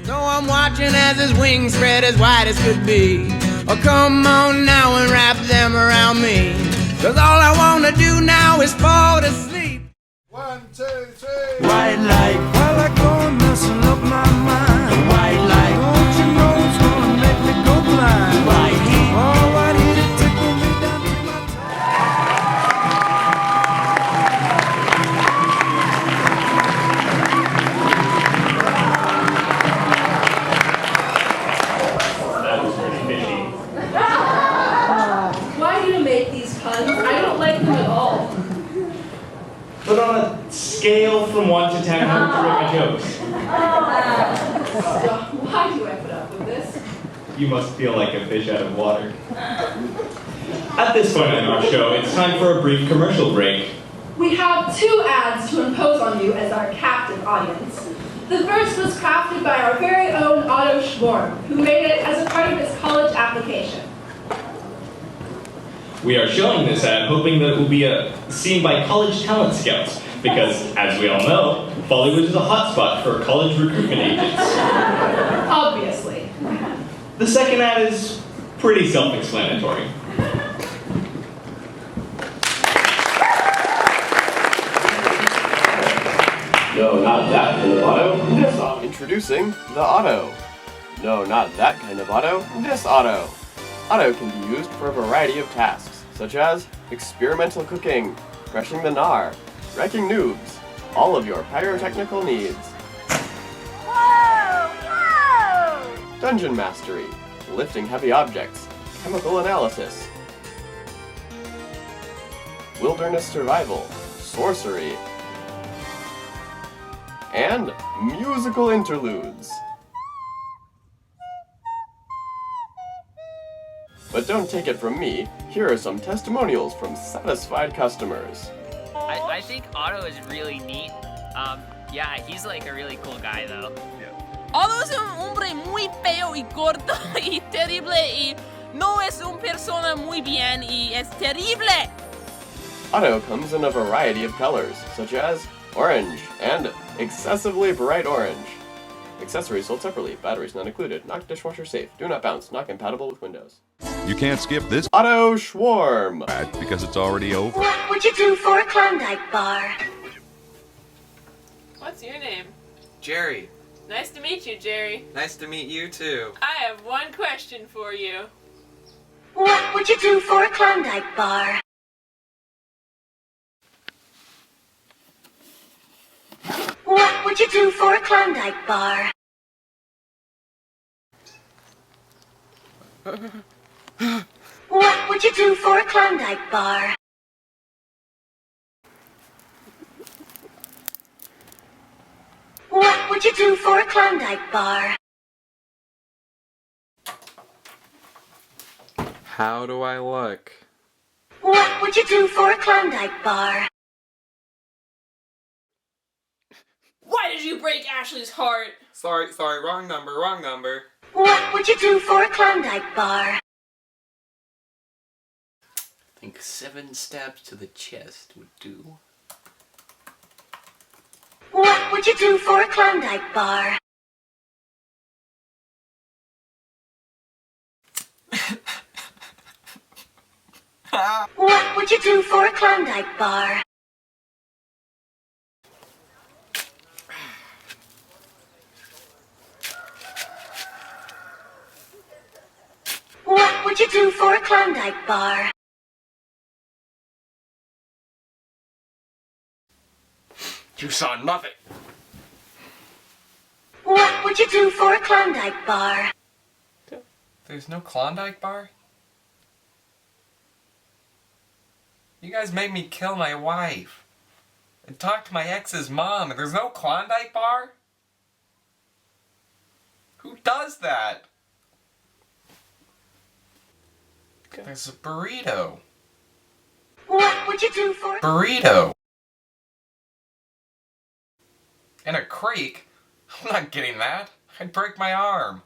So I'm watching as his wings spread as wide as could be. Oh, come on now and wrap them around me, 'cause all I wanna do now is fall to sleep.
1, 2, 3.
White light, while I go and messing up my mind. White light, don't you know it's gonna make me go blind? White heat, oh, white heat, it tickle me down to my
That was pretty fishy.
Why do you make these puns? I don't like them at all.
But on a scale from 1 to 10, how would you rate my jokes?
Why do I put up with this?
You must feel like a fish out of water. At this point in our show, it's time for a brief commercial break.
We have 2 ads to impose on you as our captive audience. The first was crafted by our very own Otto Schwarm, who made it as a part of his college application.
We are showing this ad hoping that it will be seen by college talent scouts, because, as we all know, Follywood is a hotspot for college recruitment agents.
Obviously.
The second ad is pretty self-explanatory.
No, not that kind of auto. This auto.
Introducing the Auto. No, not that kind of auto. This auto. Auto can be used for a variety of tasks, such as experimental cooking, crushing the gnar, wrecking noobs, all of your pyrotechnical needs.
Whoa! Whoa!
Dungeon mastery, lifting heavy objects, chemical analysis, wilderness survival, sorcery, and musical interludes. But don't take it from me, here are some testimonials from satisfied customers.
I think Otto is really neat. Yeah, he's like a really cool guy though.
Otto es un hombre muy feo y corto y terrible y no es una persona muy bien y es terrible.
Otto comes in a variety of colors, such as orange and excessively bright orange. Accessories sold separately, batteries not included, not dishwasher safe, do not bounce, not compatible with Windows.
You can't skip this
Auto Schwarm
because it's already over.
What would you do for a Klondike bar?
What's your name?
Jerry.
Nice to meet you, Jerry.
Nice to meet you too.
I have one question for you.
What would you do for a Klondike bar? What would you do for a Klondike bar? What would you do for a Klondike bar? What would you do for a Klondike bar?
How do I look?
What would you do for a Klondike bar?
Why did you break Ashley's heart?
Sorry, wrong number.
What would you do for a Klondike bar?
I think 7 stabs to the chest would do.
What would you do for a Klondike bar? What would you do for a Klondike bar? What would you do for a Klondike bar?
You saw nothing.
What would you do for a Klondike bar?
There's no Klondike bar? You guys made me kill my wife. And talk to my ex's mom, and there's no Klondike bar? Who does that? There's a burrito.
What would you do for a
Burrito. In a creek? I'm not getting that. I'd break my arm.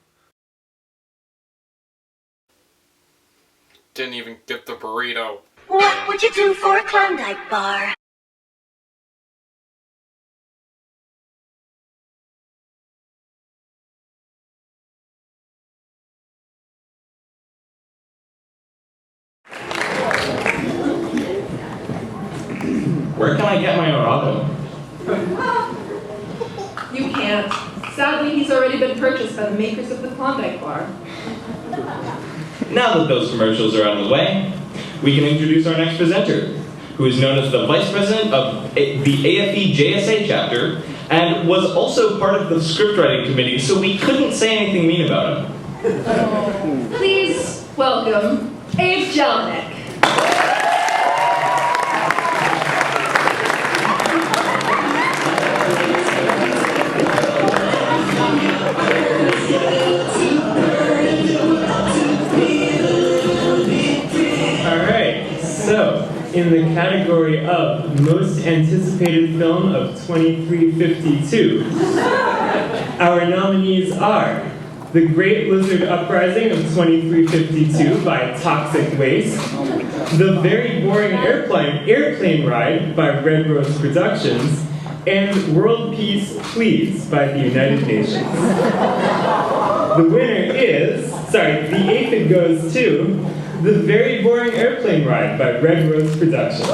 Didn't even get the burrito.
What would you do for a Klondike bar?
Where can I get my own auto?
You can't. Sadly, he's already been purchased by the makers of the Klondike bar.
Now that those commercials are out of the way, we can introduce our next presenter, who is known as the Vice President of the AFE JSA chapter, and was also part of the scriptwriting committee, so we couldn't say anything mean about him.
Please welcome Abe Jelinek.
So, in the category of Most Anticipated Film of 2352, our nominees are The Great Lizard Uprising of 2352 by Toxic Waste, The Very Boring Airplane Ride by Red Rose Productions, and World Peace Please by the United Nations. The winner is, the aphid goes to The Very Boring Airplane Ride by Red Rose Productions.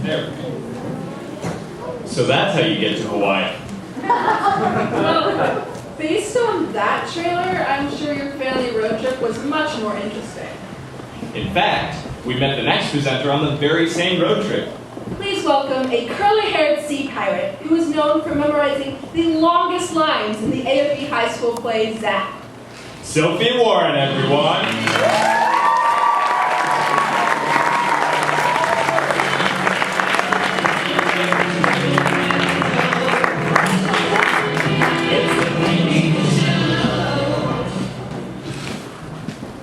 There. So that's how you get to Hawaii.
Well, based on that trailer, I'm sure your family road trip was much more interesting.
In fact, we met the next presenter on the very same road trip.
Please welcome a curly-haired sea pirate who is known for memorizing the longest lines in the AFE high school play Zap.
Sophie Warren, everyone.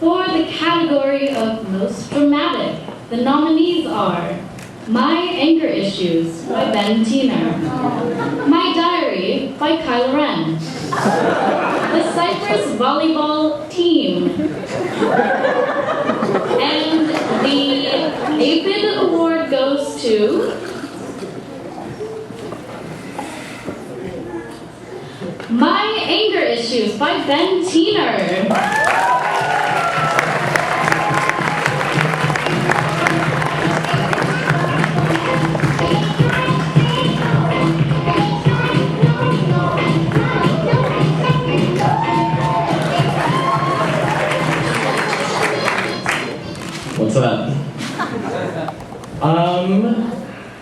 For the category of most dramatic, the nominees are My Anger Issues by Ben Tiner, My Diary by Kyla Ren, The Cypress Volleyball Team, and the APID award goes to My Anger Issues by Ben Tiner.
What's up?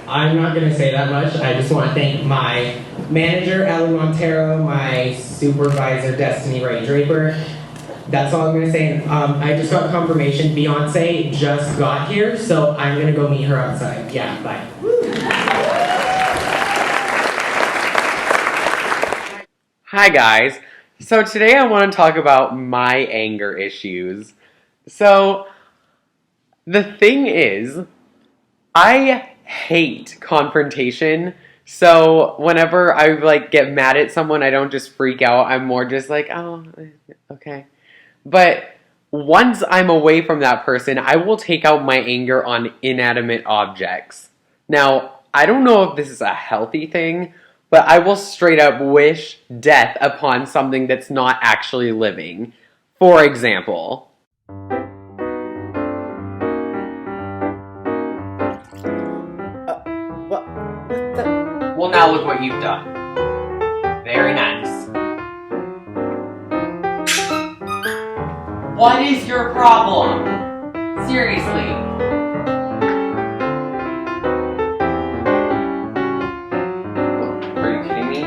I'm not gonna say that much. I just want to thank my manager, Alan Montero, my supervisor, Destiny Ray Draper. That's all I'm gonna say. I just got confirmation Beyonce just got here, so I'm gonna go meet her outside. Yeah, bye.
Hi guys. So today I want to talk about my anger issues. So the thing is, I hate confrontation. So whenever I get mad at someone, I don't just freak out. I'm more just like, oh, okay. But once I'm away from that person, I will take out my anger on inanimate objects. Now, I don't know if this is a healthy thing, but I will straight up wish death upon something that's not actually living. For example, well, now look what you've done. Very nice. What is your problem? Seriously. Are you kidding me?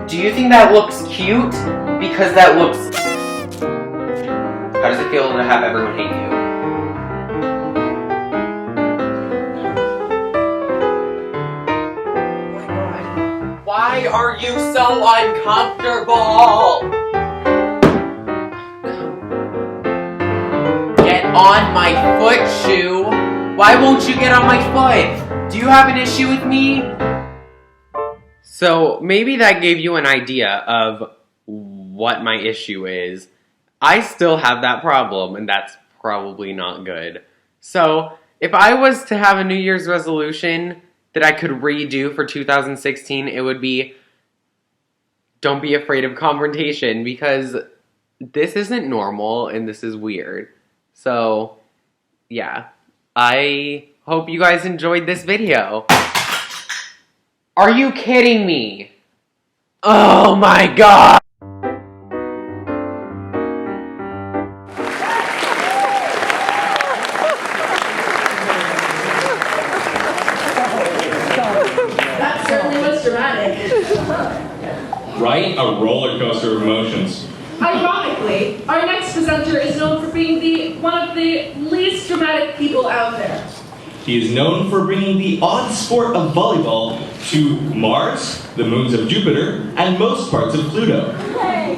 Do you think that looks cute? Because that looks... How does it feel to have everyone hate you? Why are you so uncomfortable? Get on my foot, Shoe. Why won't you get on my foot? Do you have an issue with me? So maybe that gave you an idea of what my issue is. I still have that problem, and that's probably not good. So, if I was to have a New Year's resolution that I could redo for 2016, it would be don't be afraid of confrontation, because this isn't normal and this is weird. So, yeah. I hope you guys enjoyed this video. Are you kidding me? Oh my god!
That certainly was dramatic.
Right? A roller coaster of emotions.
Ironically, our next presenter is known for being one of the least dramatic people out there.
He is known for bringing the odd sport of volleyball to Mars, the moons of Jupiter, and most parts of Pluto.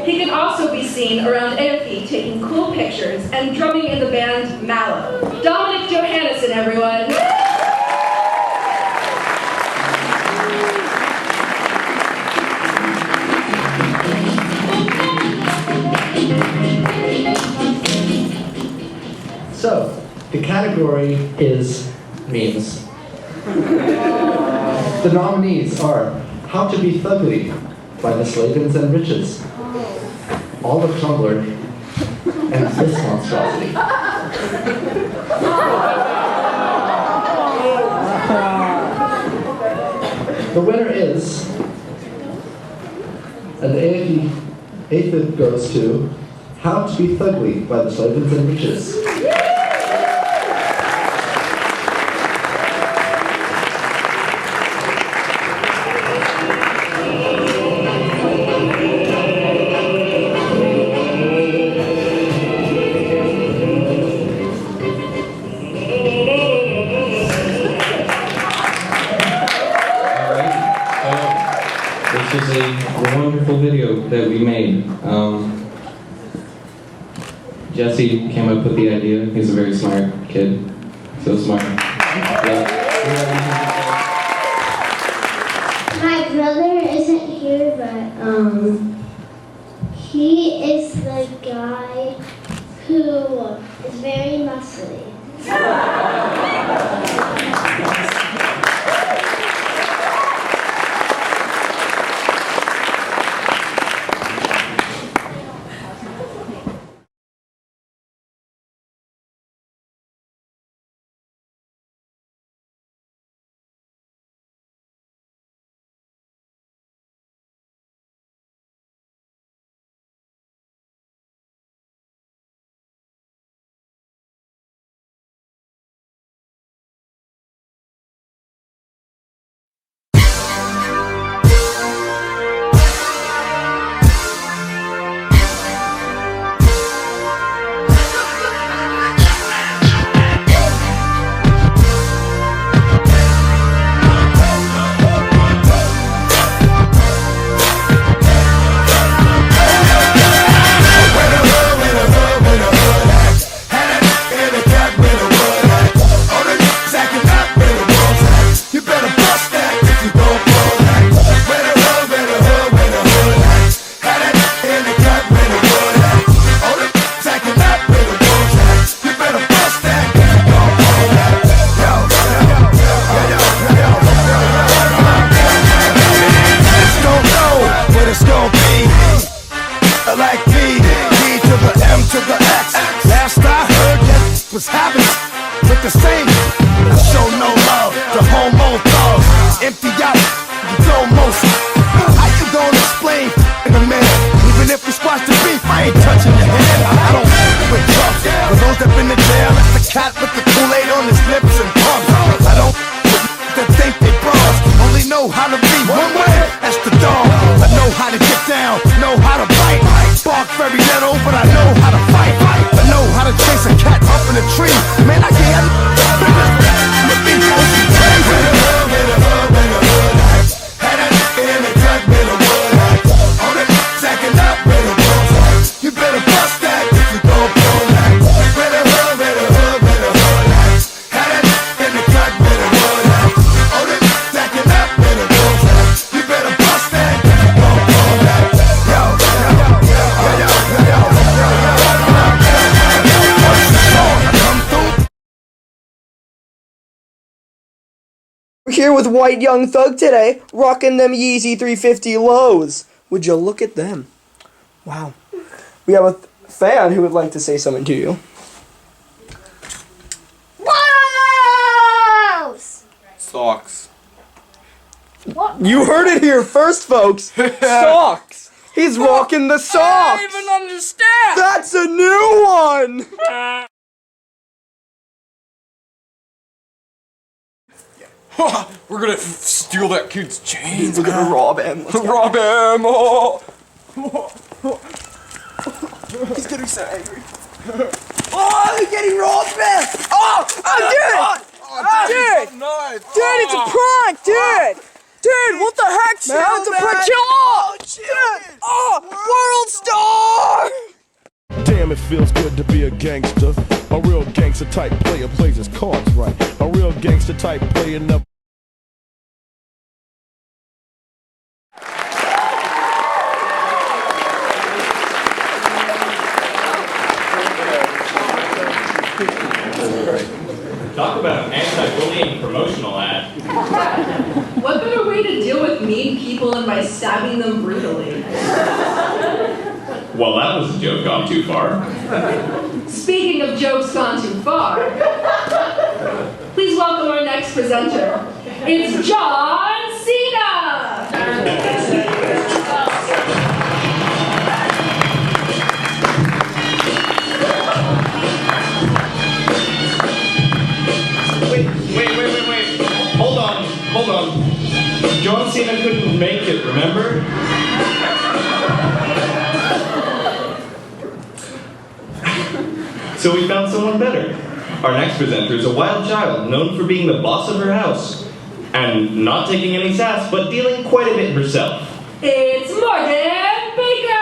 He can also be seen around AFE taking cool pictures and drumming in the band Mallow. Dominic Johannesson, everyone!
So, the category is memes. The nominees are How to Be Thugly by the Slavens and Riches, All of Tumblr, and This Monstrosity. The winner is, and the eighth goes to How to Be Thugly by the Slavens and Riches.
This is a wonderful video that we made. Jesse came up with the idea. He's a very smart kid. So smart.
My brother isn't here, but he is the guy who is very muscly.
was happening with the same. I show no love to homo thugs. Empty out, you almost. How you gonna explain in a minute? Even if we squash the beef, I ain't touching your head. I don't with drugs. For those that been in jail, that's the cat with the Kool-Aid on his lips and pumps. I don't that think they bras. Only know how to be one way. That's the dog. I know how to get down, know how to bite. Bark very little, but I know how to fight. I know how to chase a cat up in a tree. Man, I can't. You better bust that if you gon' blow that. Where the hood, where the hood, where the hood at? Had it in the cut, where the wood at? Oh, they stacking up where the wolves at. You better bust that if you gon' blow that. Yo, yo, yo, yo, yo, yo, yo, yo, yo, yo, yo, yo, yo, yo, yo, yo, yo, yo,
We're here with White Young Thug today, rocking them Yeezy 350 lows. Would you look at them? Wow. We have a fan who would like to say something to you.
Lows!
Socks.
What?
You heard it here first, folks. Socks. He's rocking the socks.
I don't even understand.
That's a new one.
We're gonna steal that kid's chains.
We're gonna rob him.
Rob him! Oh.
He's getting so angry. Oh, he's getting robbed, man! Oh, dude! Dude! Dude, it's a prank, dude! Dude, what the heck, man? It's a prank. Chill out! Dude! Oh, world star!
Damn, it feels good to be a gangster. A real gangster type player plays his cards right. A real gangster type player never.
Talk about an anti-bullying promotional ad.
What better way to deal with mean people than by stabbing them brutally?
Well, that was a joke gone too far.
Speaking of jokes gone too far, please welcome our next presenter. It's John Cena!
Wait. Hold on. John Cena couldn't make it, remember? So we found someone better. Our next presenter is a wild child, known for being the boss of her house. And not taking any sass, but dealing quite a bit herself.
It's Morgan Baker!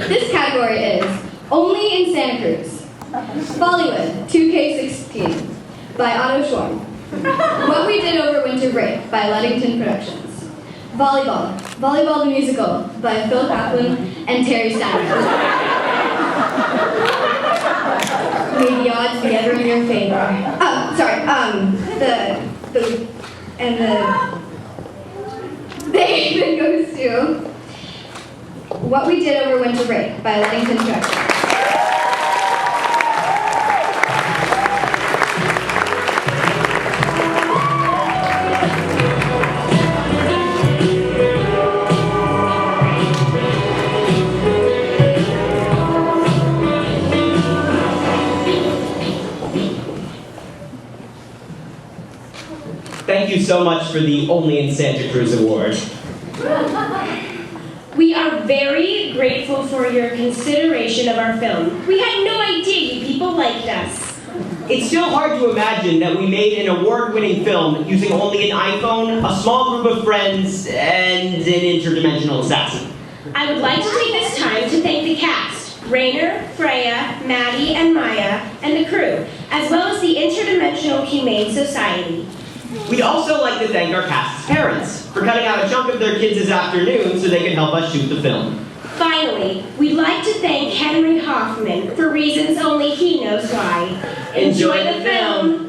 This category is Only in Santa Cruz. Follywood, 2K16 by Otto Schwarm. What We Did Over Winter Break by Ludington Productions. Volleyball the Musical by Phil Kaplan and Terry Steiner. May the odds be ever in your favor. The even goes to What We Did Over Winter Break by Ludington Productions.
Thank you so much for the Only in Santa Cruz award.
We are very grateful for your consideration of our film. We had no idea you people liked us.
It's still hard to imagine that we made an award-winning film using only an iPhone, a small group of friends, and an interdimensional assassin.
I would like to take this time to thank the cast, Rainer, Freya, Maddie, and Maya, and the crew, as well as the Interdimensional Humane Society.
We'd also like to thank our cast's parents for cutting out a chunk of their kids' afternoon so they could help us shoot the film.
Finally, we'd like to thank Henry Hoffman for reasons only he knows why. Enjoy the film!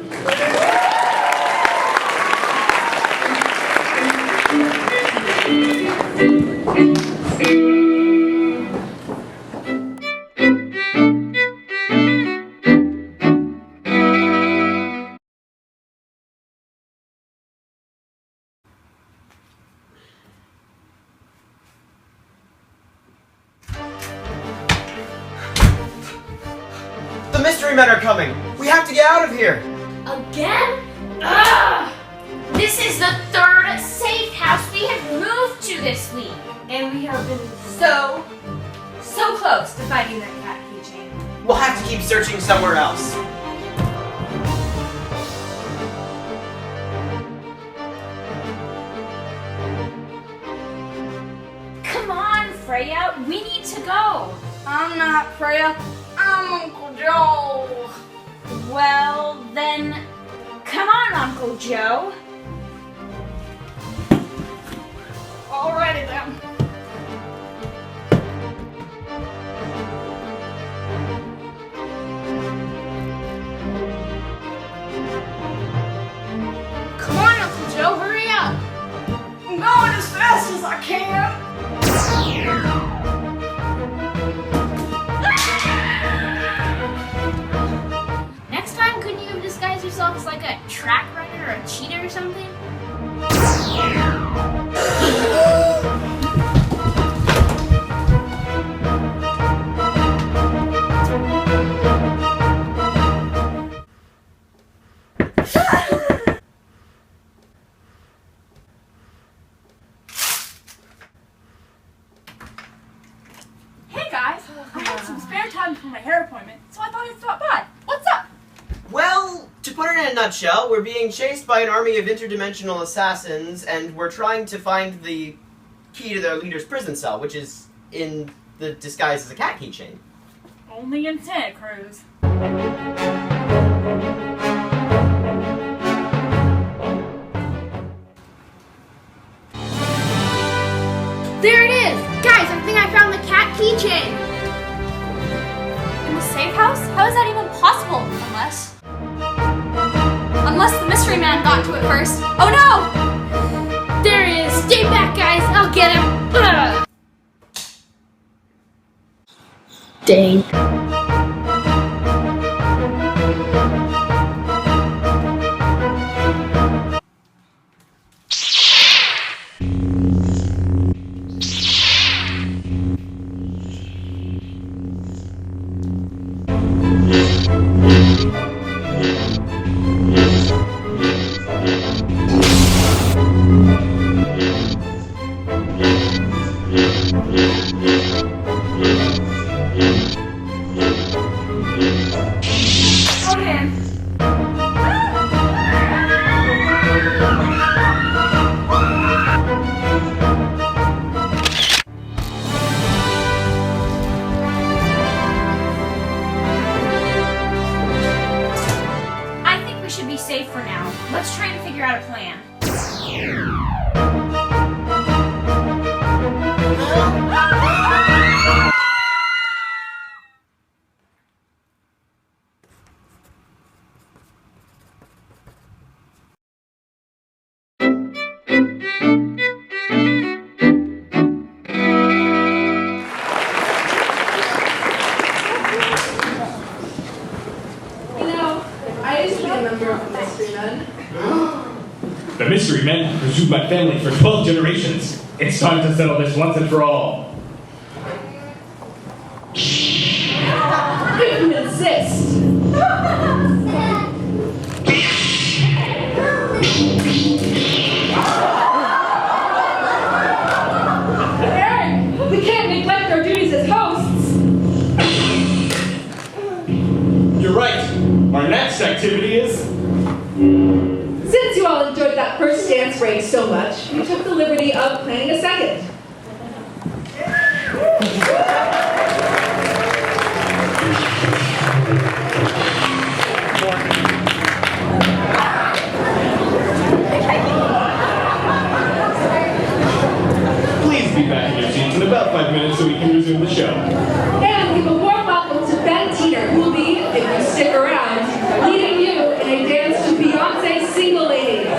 The mystery men are coming! We have to get out of here!
Again? Ugh! This is the third safe house we have moved to this week. And we have been so close to finding that cat keychain.
We'll have to keep searching somewhere else.
Come on, Freya, we need to go.
I'm not Freya. I'm Uncle Joe.
Well, then, come on, Uncle Joe. Alrighty then. Come on, Uncle Joe, hurry up.
I'm going as fast as I can.
Next time, couldn't you have disguised yourself as like a track runner or a cheater or something?
Hey guys, I had some spare time for my hair appointment, so I thought I'd stop by. What's up?
Well, to put it in a nutshell, we're being chased by an army of interdimensional assassins, and we're trying to find the key to their leader's prison cell, which is in the disguise as a cat keychain.
Only in Santa Cruz.
There it is! Guys, I think I found the cat keychain!
In the safe house? How is that even possible? Unless the mystery man got to it first. Oh no!
There it is! Stay back, guys! I'll get him! Ugh. Dang.
Safe for now. Let's try and figure out a plan.
The mystery men have pursued my family for 12 generations. It's time to settle this once and for all.
If you insist. Aaron, we can't neglect our duties as hosts.
You're right. Our next activity is...
Since you all enjoyed that first dance break so much, we took the liberty of planning a second.
Please be back in your seats in about 5 minutes so we can resume the show.
And give a warm welcome to Ben Teener, who will be, if you stick around, leading you in a dance to Beyonce's Single Ladies.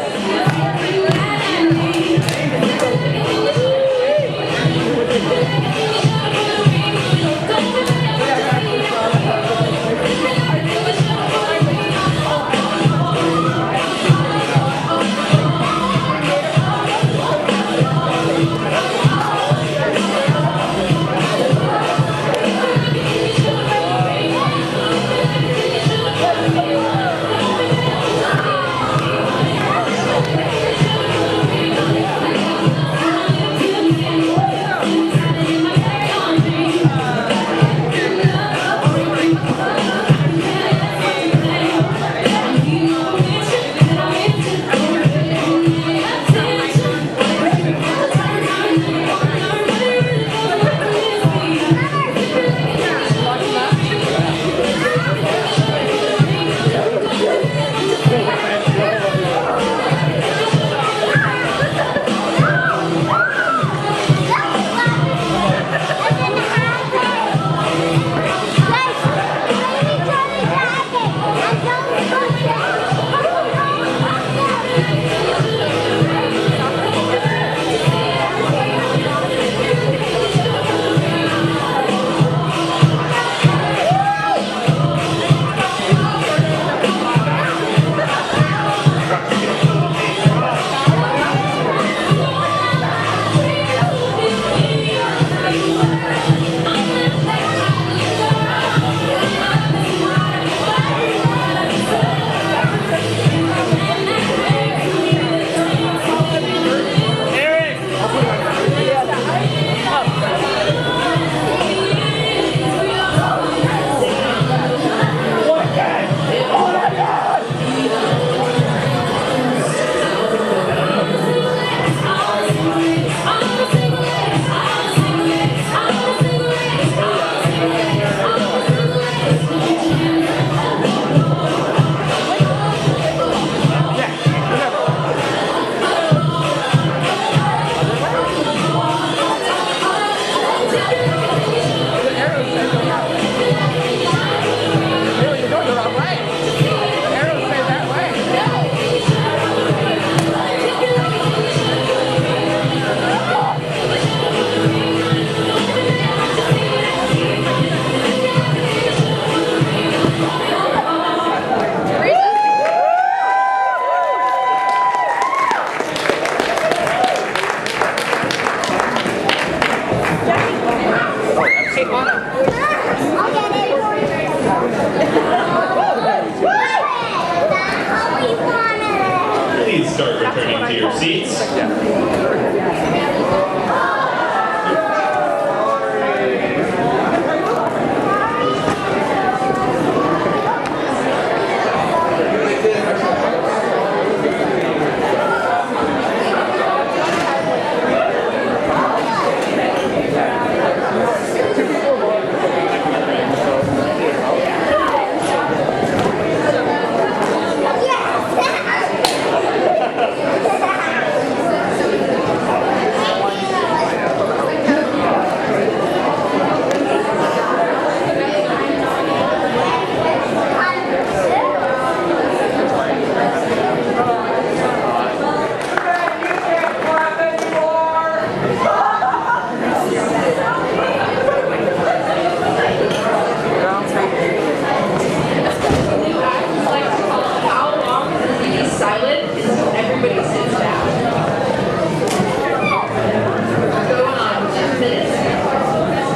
your seats.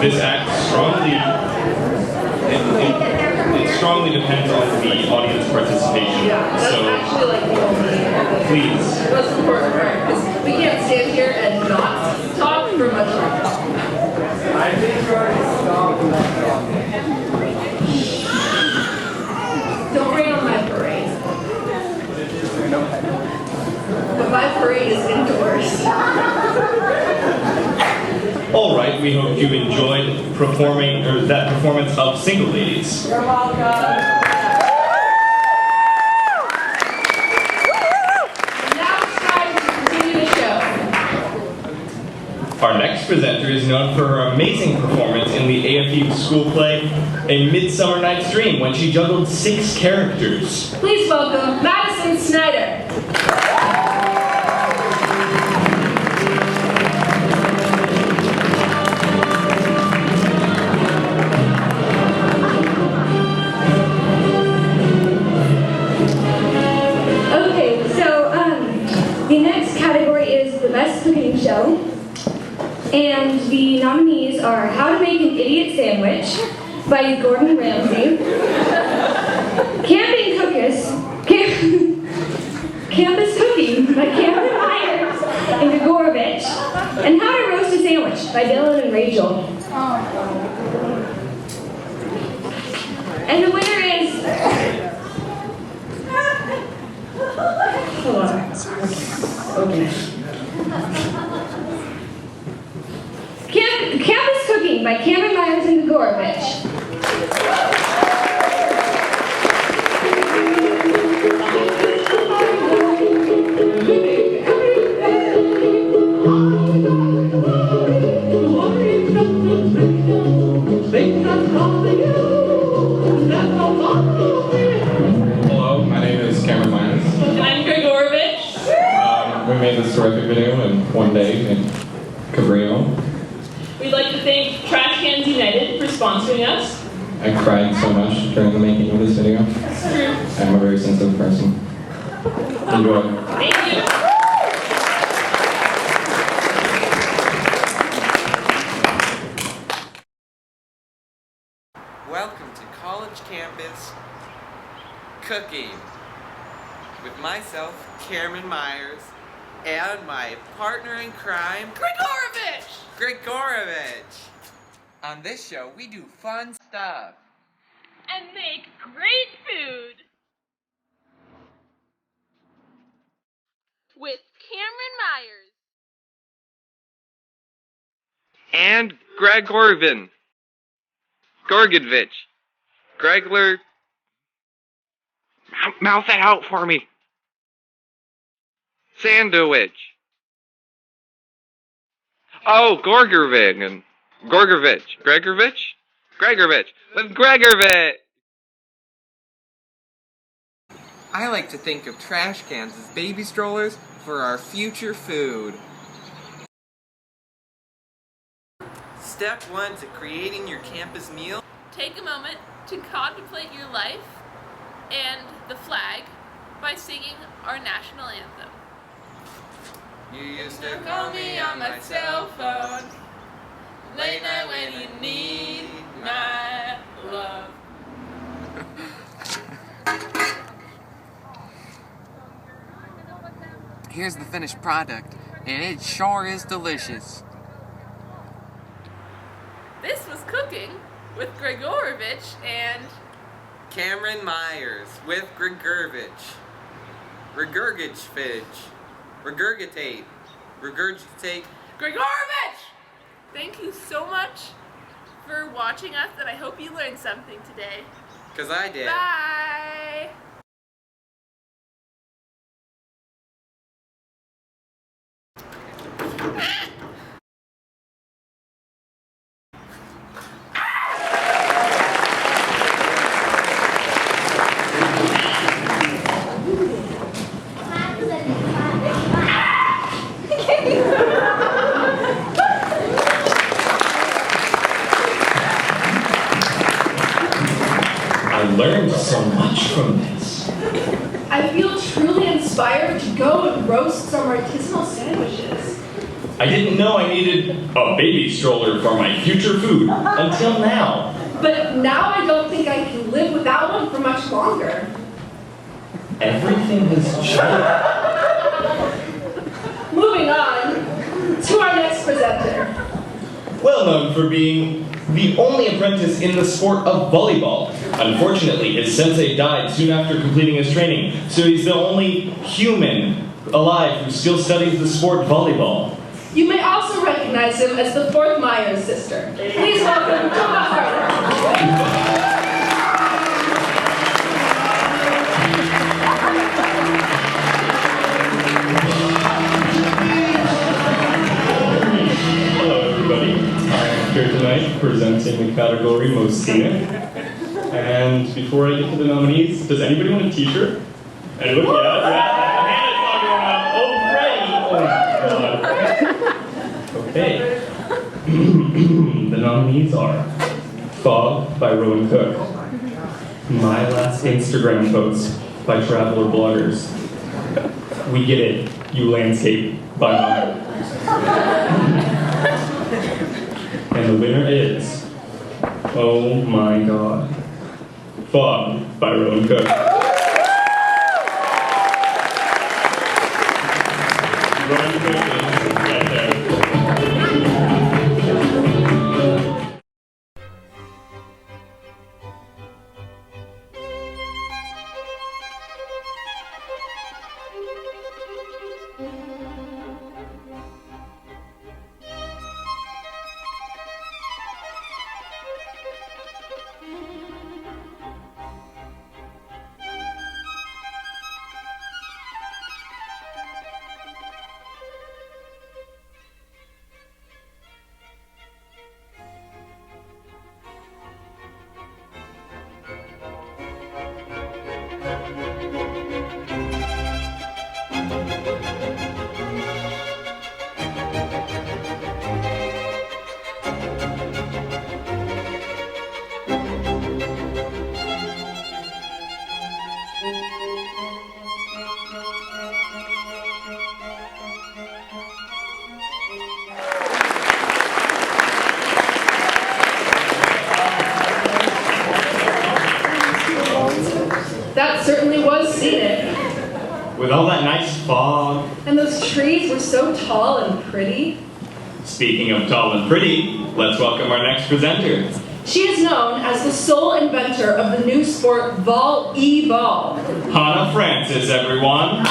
This act strongly depends on the audience participation.
Yeah, that's actually like the only
please.
The most important part, because we can't stand here and not talk for much longer.
I think you already stopped.
Don't rain on my parade. But my parade is indoors.
All right, we hope you enjoyed performing that performance of Single Ladies.
You're welcome. Now it's time to continue the show.
Our next presenter is known for her amazing performance in the AFU school play A Midsummer Night's Dream when she juggled 6 characters.
Please welcome Madison Snyder.
The next category is the best cooking show, and the nominees are How to Make an Idiot Sandwich by Gordon Ramsay, Campus Cooking by Cameron Myers and Gogorovich, and How to Roast a Sandwich by Dylan and Rachel. And the winner is... Hold on. Okay. Campus Cooking by Cameron Myers and Gogorovich.
Hello, my name is Cameron Myers.
And I'm Gregorovich.
We made this terrific video in one day in Cabrillo.
We'd like to thank Trash Cans United for sponsoring us.
I cried so much during the making of this video.
That's true.
I'm a very sensitive person. Enjoy.
Thank you.
Welcome to College Campus Cooking with myself, Cameron Myers, and my partner in crime, Gregorovich. On this show, we do fun stuff.
And make great food. With Cameron Myers.
And Gregorovich. Gorgovich. Gregler. Mouth that out for me. Sandwich. Oh, Gorgovich and Gorgovich. Gregorovich. With Gregorovich. I like to think of trash cans as baby strollers for our future food. Step 1 to creating your campus meal.
Take a moment to contemplate your life and the flag by singing our national anthem.
You used
to call me on my cell phone, late night when you need my love.
here's the finished product, and it sure is delicious.
This was Cooking with Gregorovich and
Cameron Myers with Gregorovich. Regurgitate.
Gregorovich! Thank you so much for watching us, and I hope you learned something today.
'Cause I did.
Bye!
I learned so much from this.
I feel truly inspired to go and roast some artisanal sandwiches.
I didn't know I needed a baby stroller for my future food until now.
But now I don't think I can live without one for much longer.
Everything has changed.
Moving on to our next presenter.
Well known for being the only apprentice in the sport of volleyball. Unfortunately, his sensei died soon after completing his training, so he's the only human alive who still studies the sport volleyball.
You may also recognize him as the fourth Myers sister. Please welcome Jonah Harder.
Hello, everybody. I'm here tonight presenting the category Most Scenic. And before I get to the nominees, does anybody want a t-shirt? And look, yeah. Okay. The nominees are Fog by Rowan Cook, My Last Instagram Post by Traveler Bloggers, We Get It, You Landscape by Maya. And the winner is, oh my god, Fog by Rowan Cook. Rowan Cook is right there.
That certainly was scenic.
With all that nice fog.
And those trees were so tall and pretty.
Speaking of tall and pretty, let's welcome our next presenter.
She is known as the sole inventor of the new sport Vol-E-Ball.
Hannah Francis, everyone.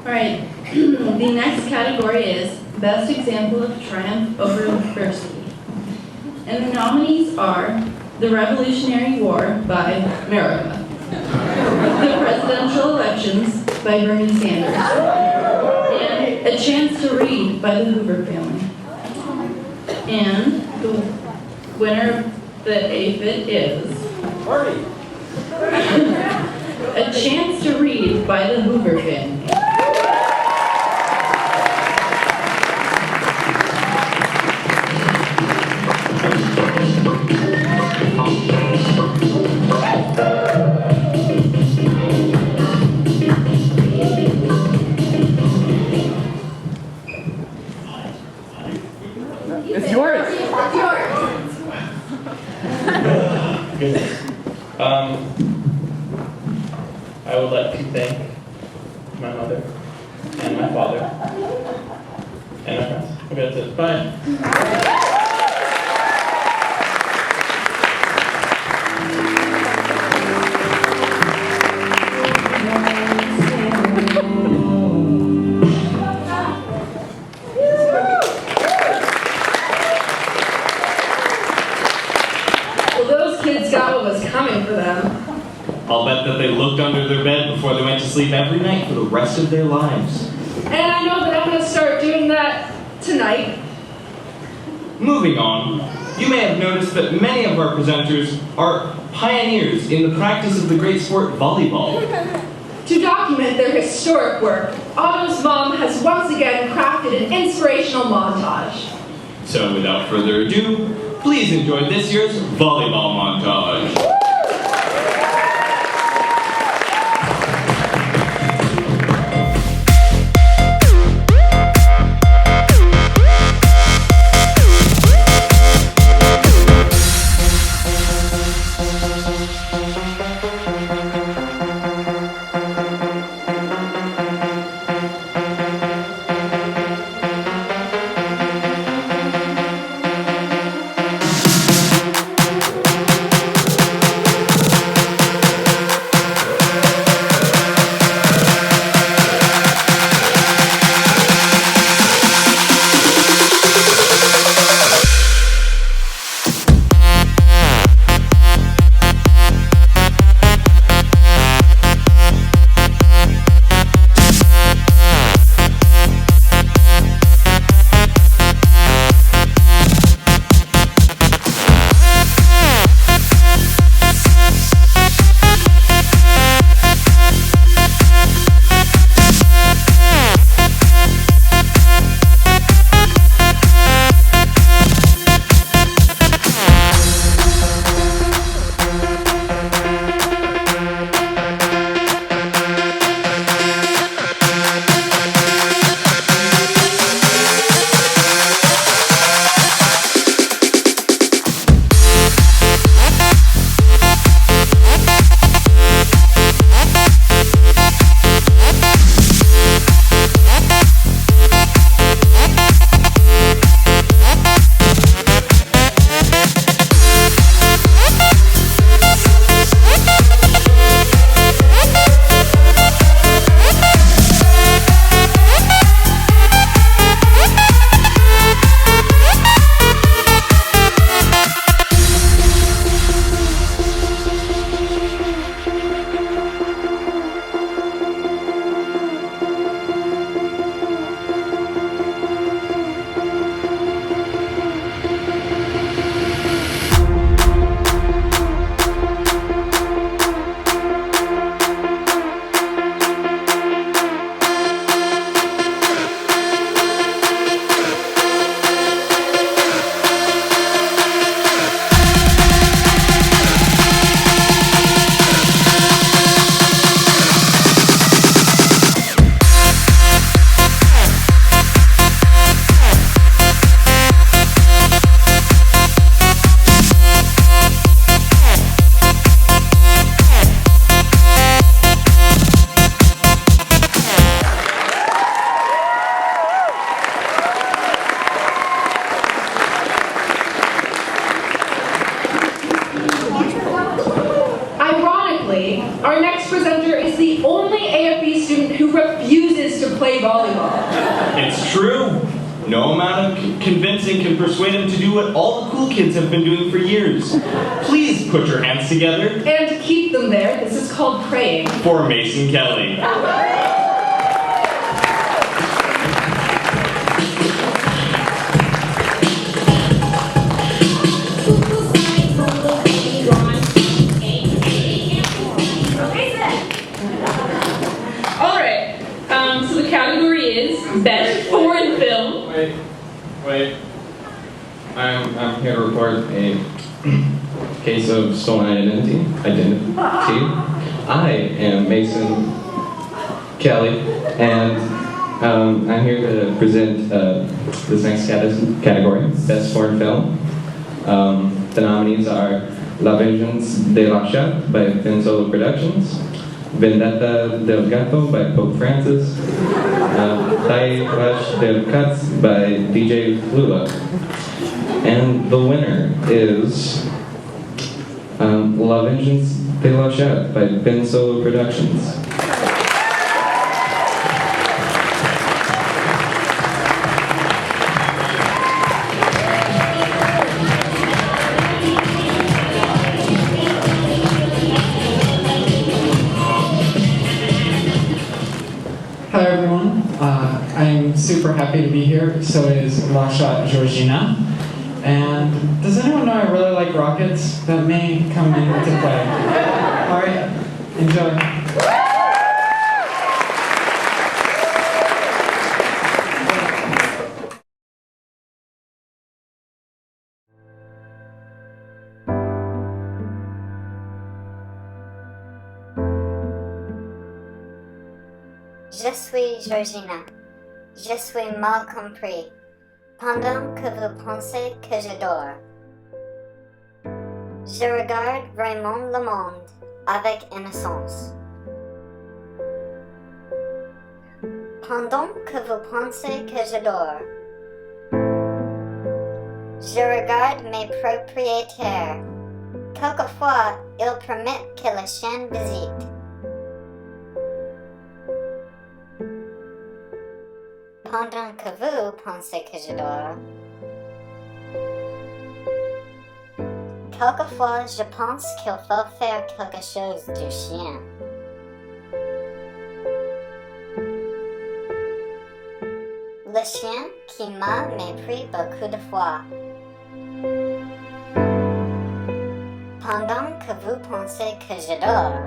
Alright, the next category is Best Example of Triumph Over Adversity. And the nominees are The Revolutionary War by America, The Presidential Elections by Bernie Sanders, and A Chance to Read by the Hoover family. And the winner of the aphid is
Bernie.
A Chance to Read by the Hoover family.
would like to thank my mother and my father and my friends. Okay, that's it. Bye.
Well, those kids got what was coming for them.
I'll bet that they looked under their bed before they went to sleep every night for the rest of their lives.
And I know that I'm going to start doing that tonight.
Moving on, you may have noticed that many of our presenters are pioneers in the practice of the great sport volleyball.
To document their historic work, Otto's mom has once again crafted an inspirational montage.
So without further ado, please enjoy this year's volleyball montage.
Our next presenter is the only AFB student who refuses to play volleyball.
It's true. No amount of convincing can persuade him to do what all the cool kids have been doing for years. Please put your hands together.
And keep them there. This is called praying.
For Mason Kelly.
So the category is Best Foreign Film.
Wait. I'm here to report a case of stolen identity. I am Mason Kelly, and I'm here to present this next category, Best Foreign Film. The nominees are La Vengeance de la Chef by Fin Solo Productions, Vendetta del Gato by Pope Francis, Taiwash del Katz by DJ Lula. And the winner is La Vengeance de la Chat by Ben Solo Productions.
Hello everyone, I'm super happy to be here, so is Lasha Georgina. And does anyone know I really like rockets? That may come into play. Alright, enjoy.
Je suis Georgina. Je suis mal compris. Pendant que vous pensez que je dors, je regarde vraiment le monde avec innocence. Pendant que vous pensez que je dors, je regarde mes propriétaires. Quelquefois, ils permettent que les chiens visitent. Pendant que vous pensez que je dors, quelquefois je pense qu'il faut faire quelque chose du chien. Le chien qui m'a mépris beaucoup de fois. Pendant que vous pensez que je dors,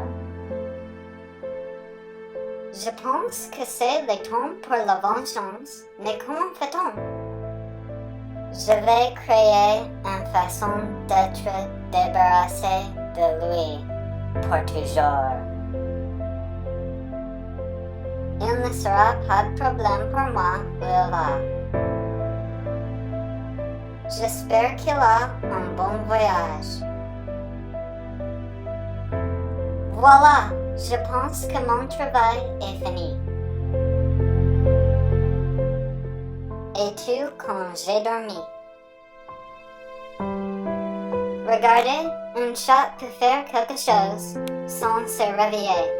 je pense que c'est le temps pour la vengeance, mais comment fait-on? Je vais créer une façon d'être débarrassé de lui pour toujours. Il ne sera pas de problème pour moi où il va. J'espère qu'il a un bon voyage. Voilà! Je pense que mon travail est fini. Et tout quand j'ai dormi. Regardez, un chat peut faire quelque chose sans se réveiller.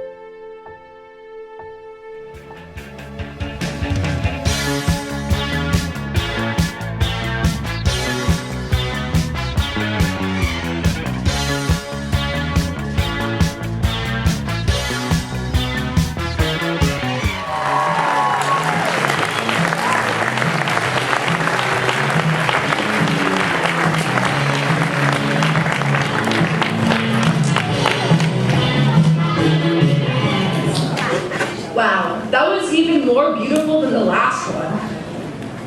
Wow, that was even more beautiful than the last one.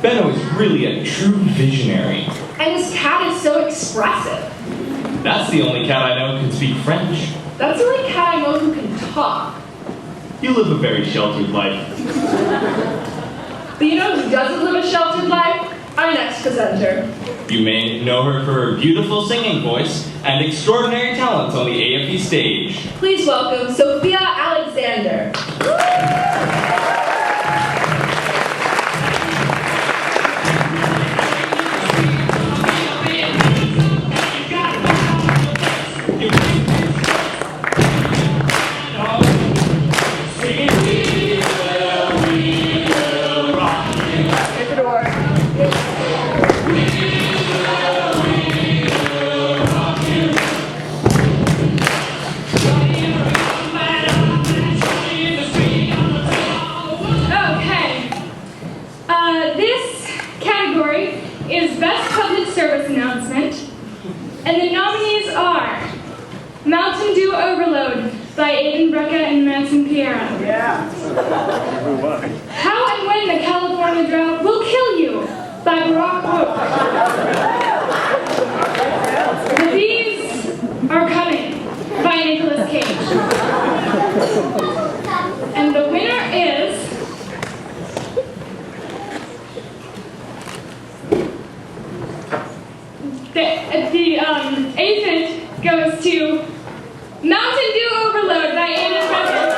Benno is really a true visionary.
And his cat is so expressive.
That's the only cat I know who can speak French.
That's the only cat I know who can talk.
You live a very sheltered life.
But you know who doesn't live a sheltered life? Our next presenter.
You may know her for her beautiful singing voice and extraordinary talents on the AFE stage.
Please welcome Sophia Alexander.
And the nominees are Mountain Dew Overload by Aiden Brecca and Manson Piera.
Yeah.
How and When the California Drought Will Kill You by Barack Hope. The Bees Are Coming by Nicolas Cage. And the winner is the aphid goes to Mountain Dew Overload by Aiden Brecca.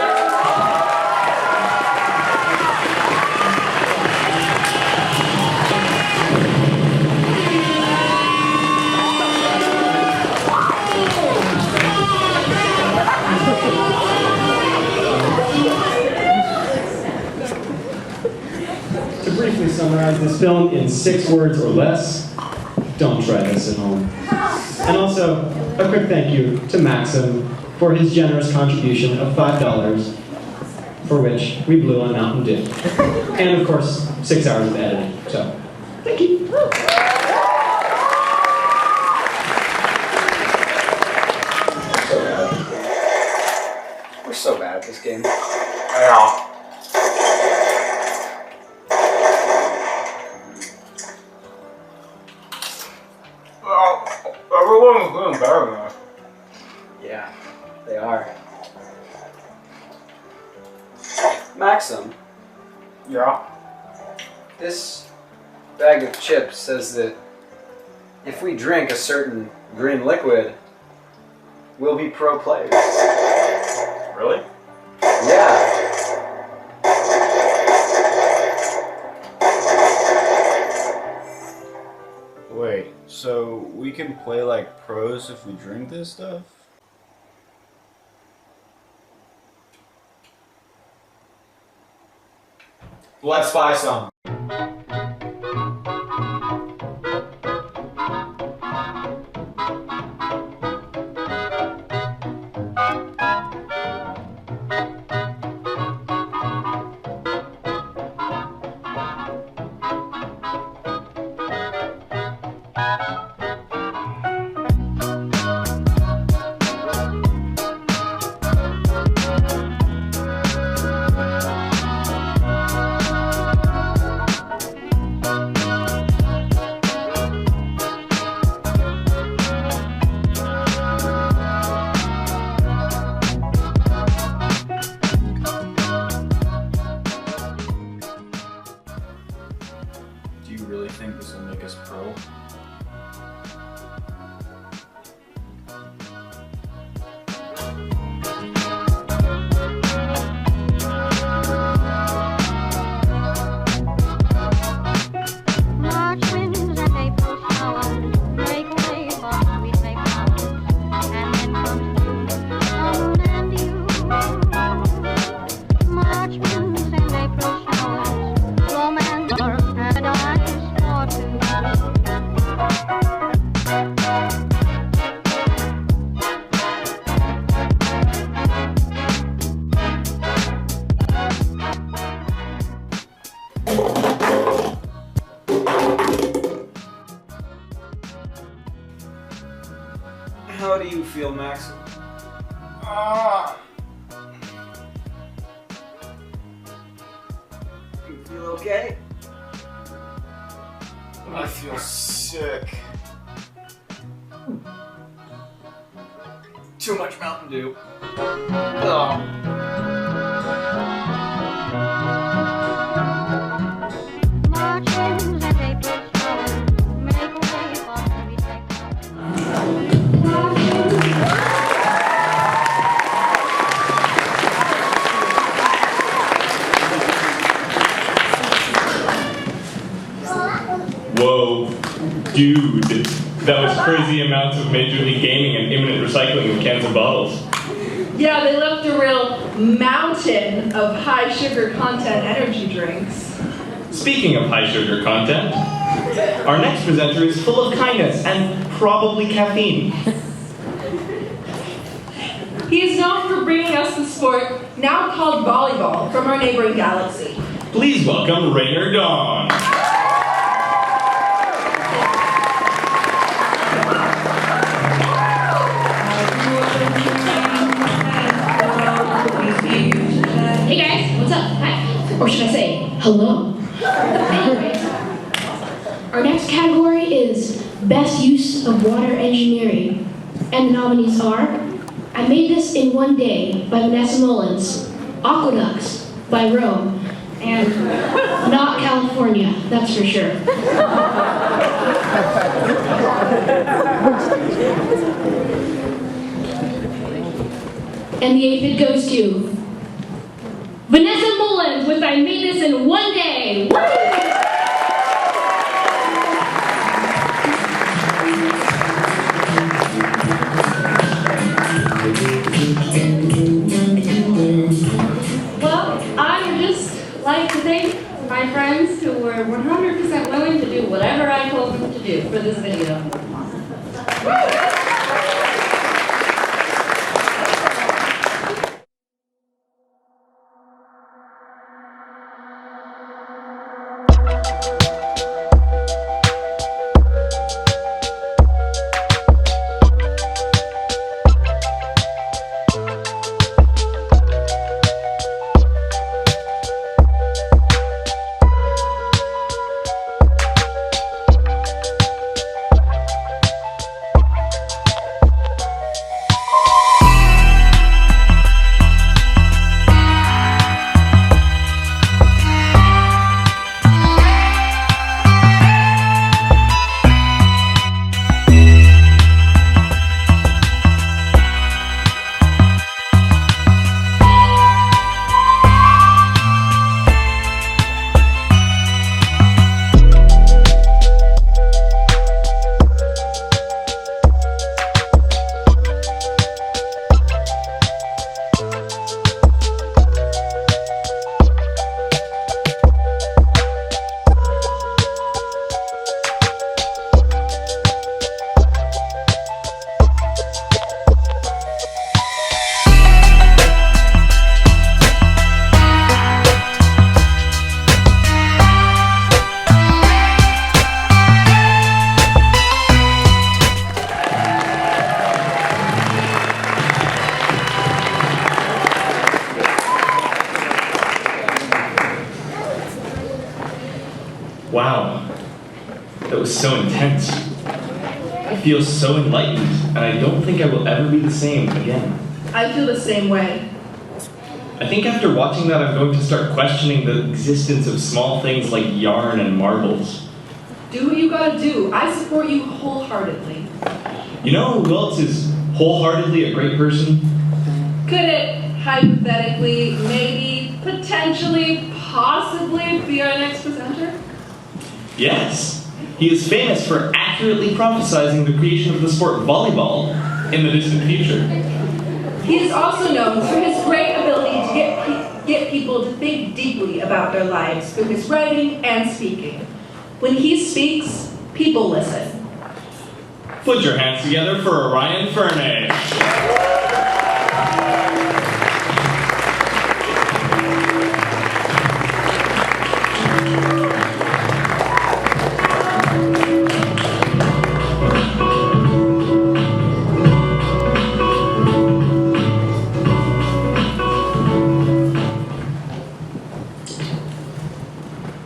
summarize this film in 6 words or less, don't try this at home. And also, a quick thank you to Maxim for his generous contribution of $5, for which we blew on Mountain Dew. And of course, 6 hours of editing. So, thank you.
We're so bad at this game.
Yeah. Everyone is doing better than us.
Yeah, they are. Maxim.
Yeah.
This bag of chips says that if we drink a certain green liquid, we'll be pro players.
Really?
Yeah.
Wait, so we can play like pros if we drink this stuff? Let's buy some. Do you really think this will make us pro?
March winds and April showers break away but sweet May flowers, and then comes June, moon and you. March winds and April showers, romance or paradise for two.
How do you feel, Maxim? You feel okay?
I feel sick.
Too much Mountain Dew. Oh.
March winds and April showers make way for sweet May
Whoa, dude. That was crazy amounts of Major League Gaming and imminent recycling of cans and bottles.
Yeah, they left a real mountain of high sugar content energy drinks.
Speaking of high sugar content, our next presenter is full of kindness and probably caffeine.
He is known for bringing us the sport now called volleyball from our neighboring galaxy.
Please welcome Rainer Dawn.
Hey guys, what's up? Hi. Or should I say, hello? Anyways, our next category is Best Use of Water Engineering. And the nominees are I Made This in One Day by Vanessa Mullins, Aqueducts by Rome, and Not California, that's for sure. And the 8th goes to Vanessa Mullins with I Made This in One Day. Woo!
Well, I would just like to thank
my friends who were 100% willing to do whatever I told them to do for this video.
Wow, that was so intense. I feel so enlightened, and I don't think I will ever be the same again.
I feel the same way.
I think after watching that, I'm going to start questioning the existence of small things like yarn and marbles.
Do what you gotta do. I support you wholeheartedly.
You know who else is wholeheartedly a great person?
Could it, hypothetically, maybe, potentially, possibly be our next presenter?
Yes. He is famous for accurately prophesizing the creation of the sport volleyball in the distant future.
He is also known for his great ability to get people to think deeply about their lives through his writing and speaking. When he speaks, people listen.
Put your hands together for Orion Fernay.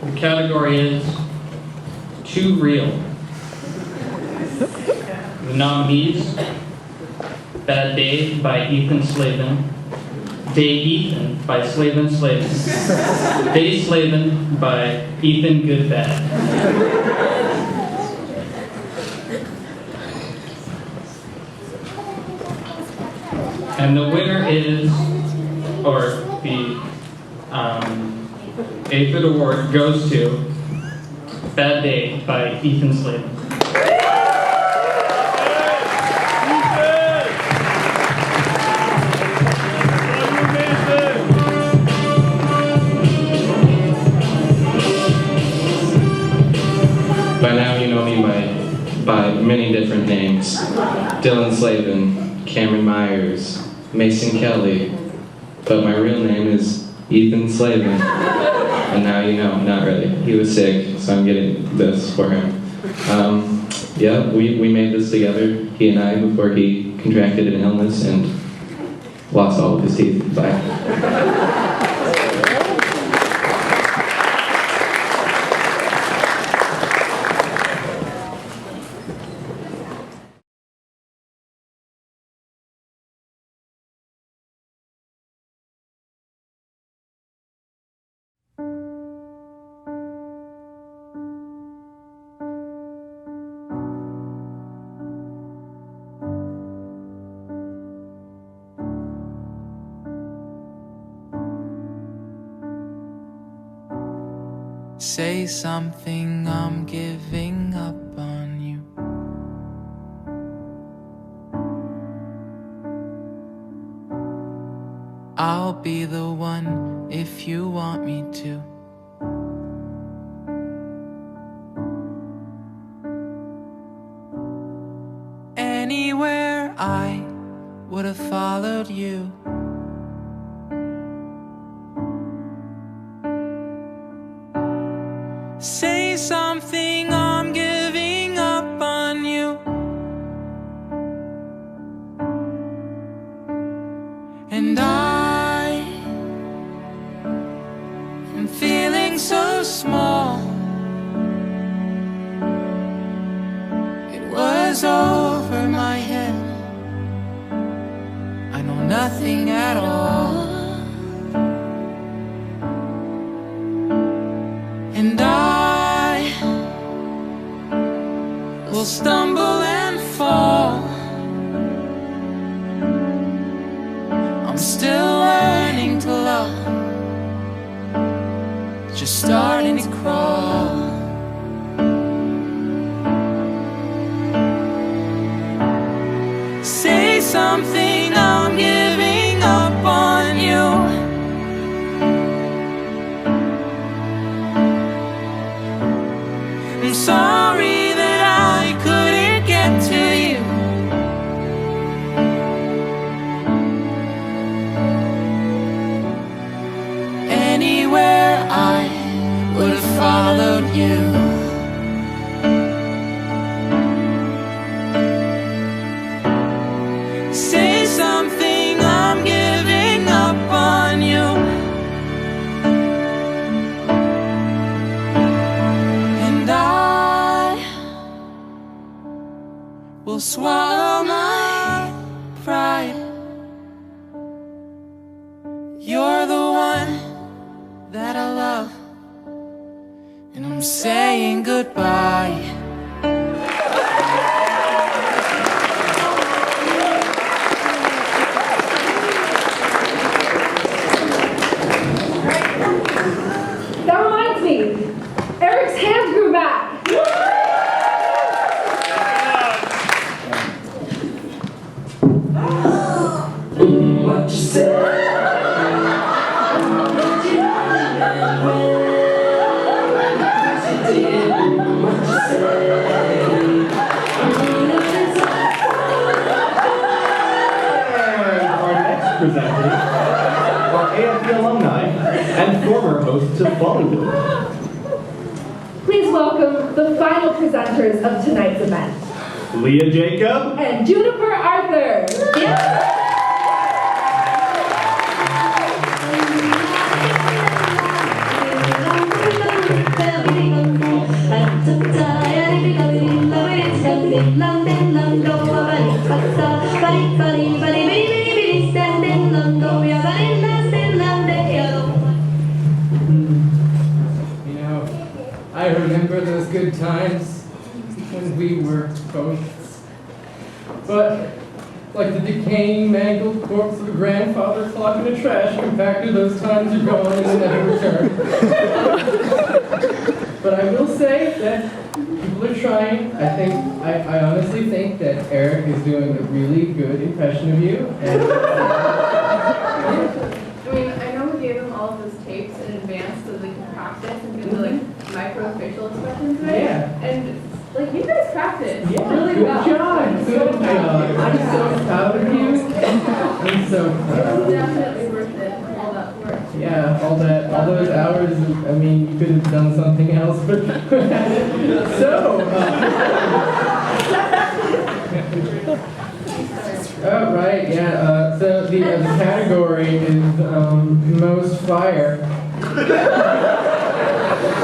The category is Too Real. The nominees: Bad Day by Ethan Slavin, Day Ethan by Slavin Slavin, Day Slavin by Ethan Goodbad. And the winner is, or the Aphid Award goes to Bad Day by Ethan Slavin.
By now you know me by many different names. Dylan Slavin, Cameron Myers, Mason Kelly, but my real name is Ethan Slavin. And now you know, not really. He was sick, so I'm getting this for him. Yeah, we made this together, he and I, before he contracted an illness and lost all of his teeth. Bye.
Say something, I'm giving up on you. I'll be the one if you want me to. Anywhere I would have followed you. Say something, I'm giving up on you. And I am feeling so small. It was over my head. I know nothing at all. And I will stumble and fall. I'm still learning to love, just starting to crawl. Say something, I'm giving up on you. I'm sorry that I couldn't get to you. Anywhere I would have followed you. Say something, I'm giving up on you. And I will swallow my pride. You're the one that I love, and I'm saying goodbye.
That reminds me, Eric's hand grew back.
What you say?
Presenters are AFP alumni and former hosts of Follywood.
Please welcome the final presenters of tonight's event.
Leah Jacob
And Juniper Arthur.
You know, I remember those good times when we were ghosts. But like the decaying, mangled corpse of a grandfather clock in a trash compactor, those times are gone and they never return. But I will say that people are trying. I honestly think that Eric is doing a really good impression of you. And
I mean, I know we gave them all of those tapes in advance so they can practice and do the like micro-facial expressions, right?
Yeah.
And like you guys practice really
good
well.
job, good job. I'm so proud of you. I'm so proud.
It's definitely worth it, all that work.
Yeah, all those hours. I mean, you could have done something else, but so. Oh right, yeah. So the category is most fire.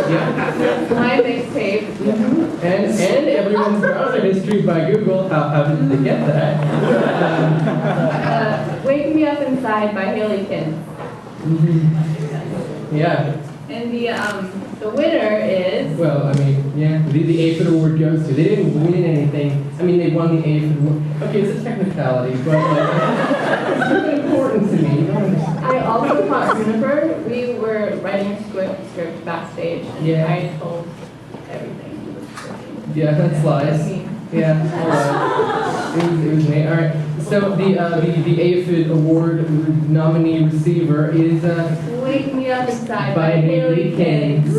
Yeah.
My mixtape.
And everyone's browser history by Google. How did they get that?
Wake Me Up Inside by Haley-Kins.
Yeah.
And the winner is.
Well, I mean, yeah, the Aphid Award goes to. They didn't win anything. I mean, they won the Aphid Award. Okay, it's a technicality, but like, it's really important to me.
I also taught Juniper. We were writing a script backstage, and
Yeah.
I told everything.
Yeah, that's lies. Yeah, all right. It was me. All right. So the Aphid Award nominee receiver is
Wake Me Up Inside
by Haley-Kins.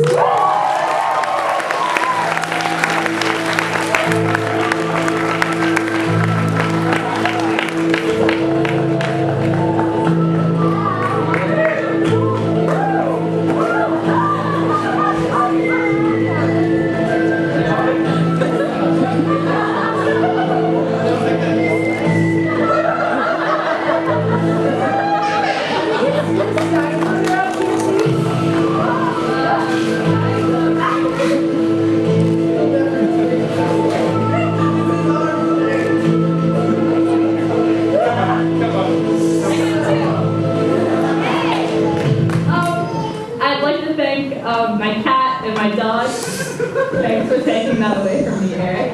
My cat and my dog. Thanks for taking that away from me, Eric.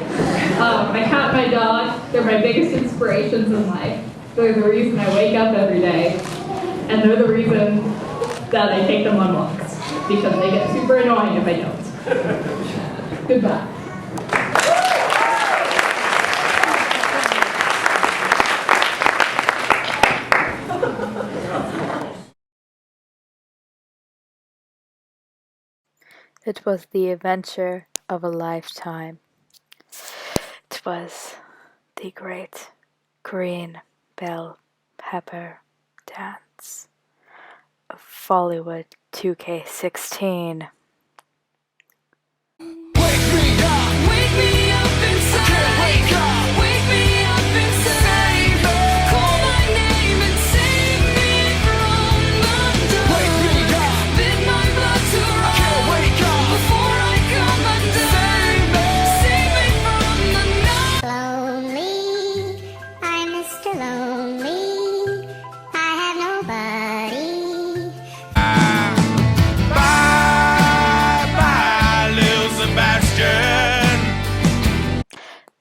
My cat and my dog, they're my biggest inspirations in life. They're the reason I wake up every day. And they're the reason that I take them on walks. Because they get super annoying if I don't. Goodbye.
It was the adventure of a lifetime. It was the great green bell pepper dance of Follywood 2K16.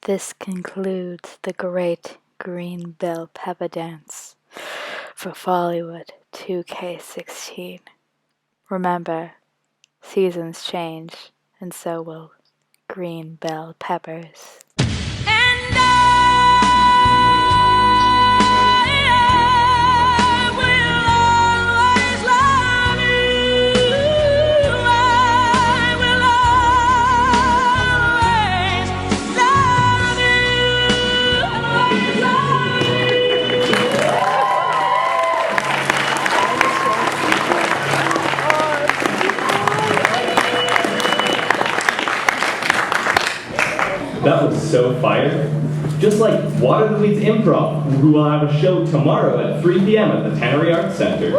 This concludes the great green bell pepper dance for Follywood 2K16. Remember, seasons change, and so will green bell peppers.
That was so fire. Just like Water the Weeds Improv, who will have a show tomorrow at 3 p.m. at the Tannery Arts Center.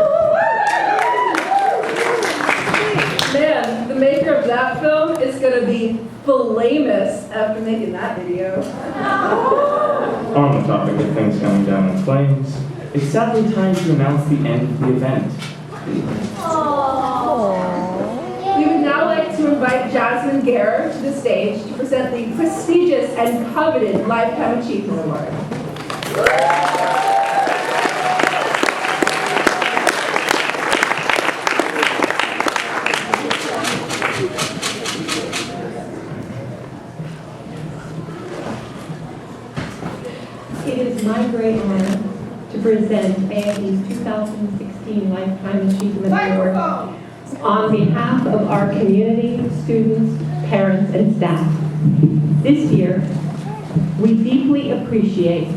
Man, the maker of that film is going to be famous after making that video.
On the topic of things coming down in flames, it's sadly time to announce the end of the event.
We would now like to invite Jasmine Guerra to the stage to present the prestigious and coveted Lifetime Achievement Award.
It is my great honor to present AFE's 2016 Lifetime Achievement Award on behalf of our community, students, parents, and staff. This year, we deeply appreciate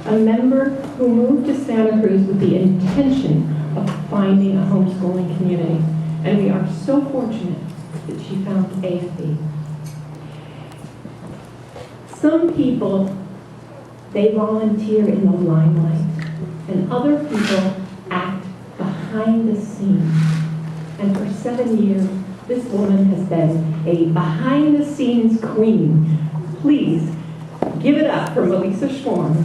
a member who moved to Santa Cruz with the intention of finding a homeschooling community, and we are so fortunate that she found AFE. Some people, they volunteer in the limelight, and other people act behind the scenes. And for 7 years, this woman has been a behind-the-scenes queen. Please, give it up for Melissa Schwarm.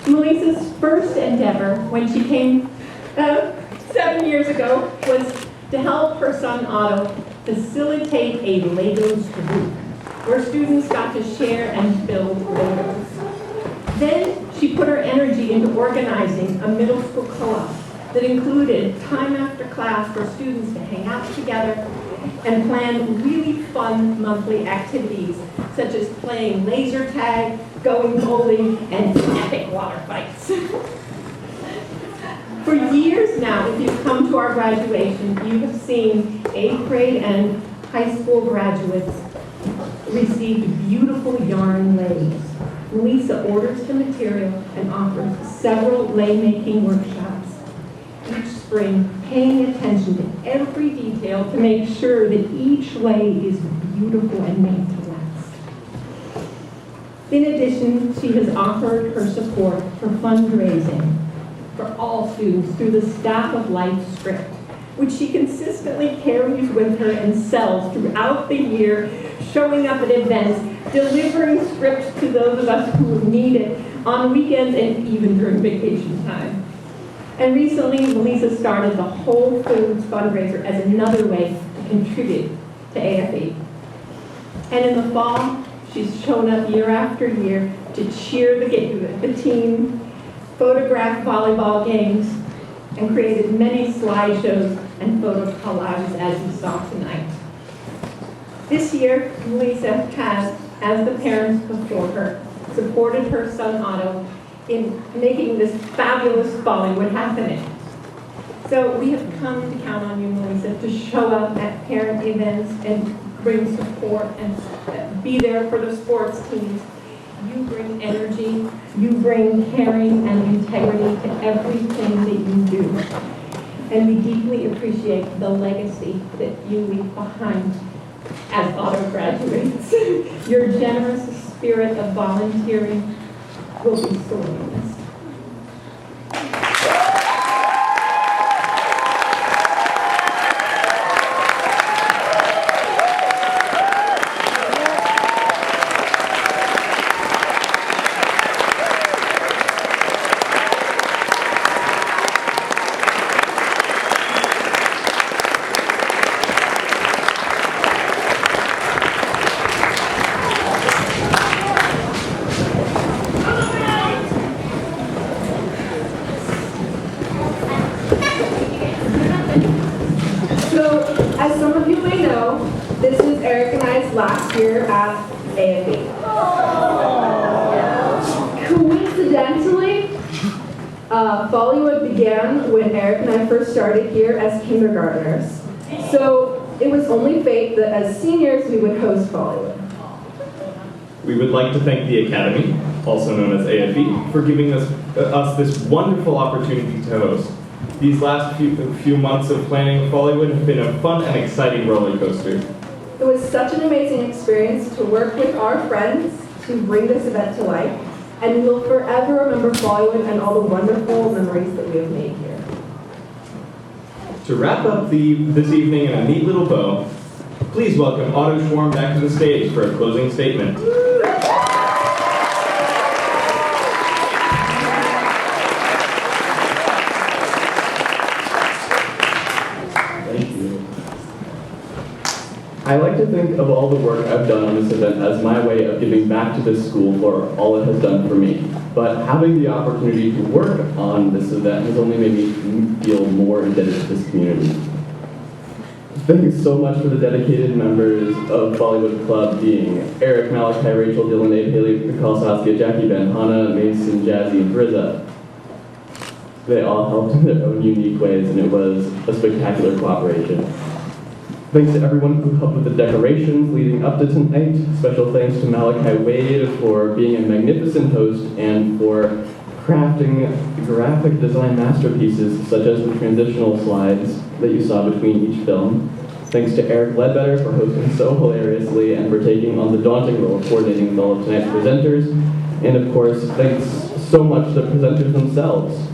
Melissa's first endeavor when she came 7 years ago was to help her son Otto facilitate a Legos group where students got to share and build Legos. Then she put her energy into organizing a middle school co-op that included time after class for students to hang out together and plan really fun monthly activities such as playing laser tag, going bowling, and epic water fights. For years now, if you've come to our graduation, you have seen 8th grade and high school graduates receive beautiful yarn leis. Melissa orders the material and offers several lei making workshops. spring, paying attention to every detail to make sure that each lay is beautiful and made to last. In addition, she has offered her support for fundraising for all students through the Staff of Life script, which she consistently carries with her and sells throughout the year, showing up at events, delivering scripts to those of us who need it on weekends and even during vacation time. And recently, Melissa started the Whole Foods fundraiser as another way to contribute to AFE. And in the fall, she's shown up year after year to cheer the team, photograph volleyball games, and created many slideshows and photo collages as you saw tonight. This year, Melissa has, as the parents before her, supported her son Otto in making this fabulous Follywood happening. So we have come to count on you, Melissa, to show up at parent events and bring support and be there for the sports teams. You bring energy, you bring caring and integrity to everything that you do. And we deeply appreciate the legacy that you leave behind as Otto graduates. Your generous spirit of volunteering will be sorely missed.
Last year at AFE. Coincidentally, Follywood began when Eric and I first started here as kindergartners. So it was only fate that as seniors we would host Follywood.
We would like to thank the Academy, also known as AFE, for giving us this wonderful opportunity to host. These last few months of planning Follywood have been a fun and exciting roller coaster.
It was such an amazing experience to work with our friends to bring this event to life, and we will forever remember Follywood and all the wonderful memories that we have made here.
To wrap up this evening in a neat little bow, please welcome Otto Schwarm back to the stage for a closing statement.
I like to think of all the work I've done on this event as my way of giving back to this school for all it has done for me. But having the opportunity to work on this event has only made me feel more indebted to this community. Thank you so much for the dedicated members of Follywood Club being Eric, Malachi, Rachel, Dylan, Abe, Haley, Mikal, Saskia, Jackie, Ben, Hannah, Mason, Jazzy, and Brizza. They all helped in their own unique ways, and it was a spectacular cooperation. Thanks to everyone who helped with the decorations leading up to tonight. Special thanks to Malachi Wade for being a magnificent host and for crafting graphic design masterpieces such as the transitional slides that you saw between each film. Thanks to Eric Ledbetter for hosting so hilariously and for taking on the daunting role of coordinating with all of tonight's presenters. And of course, thanks so much to the presenters themselves.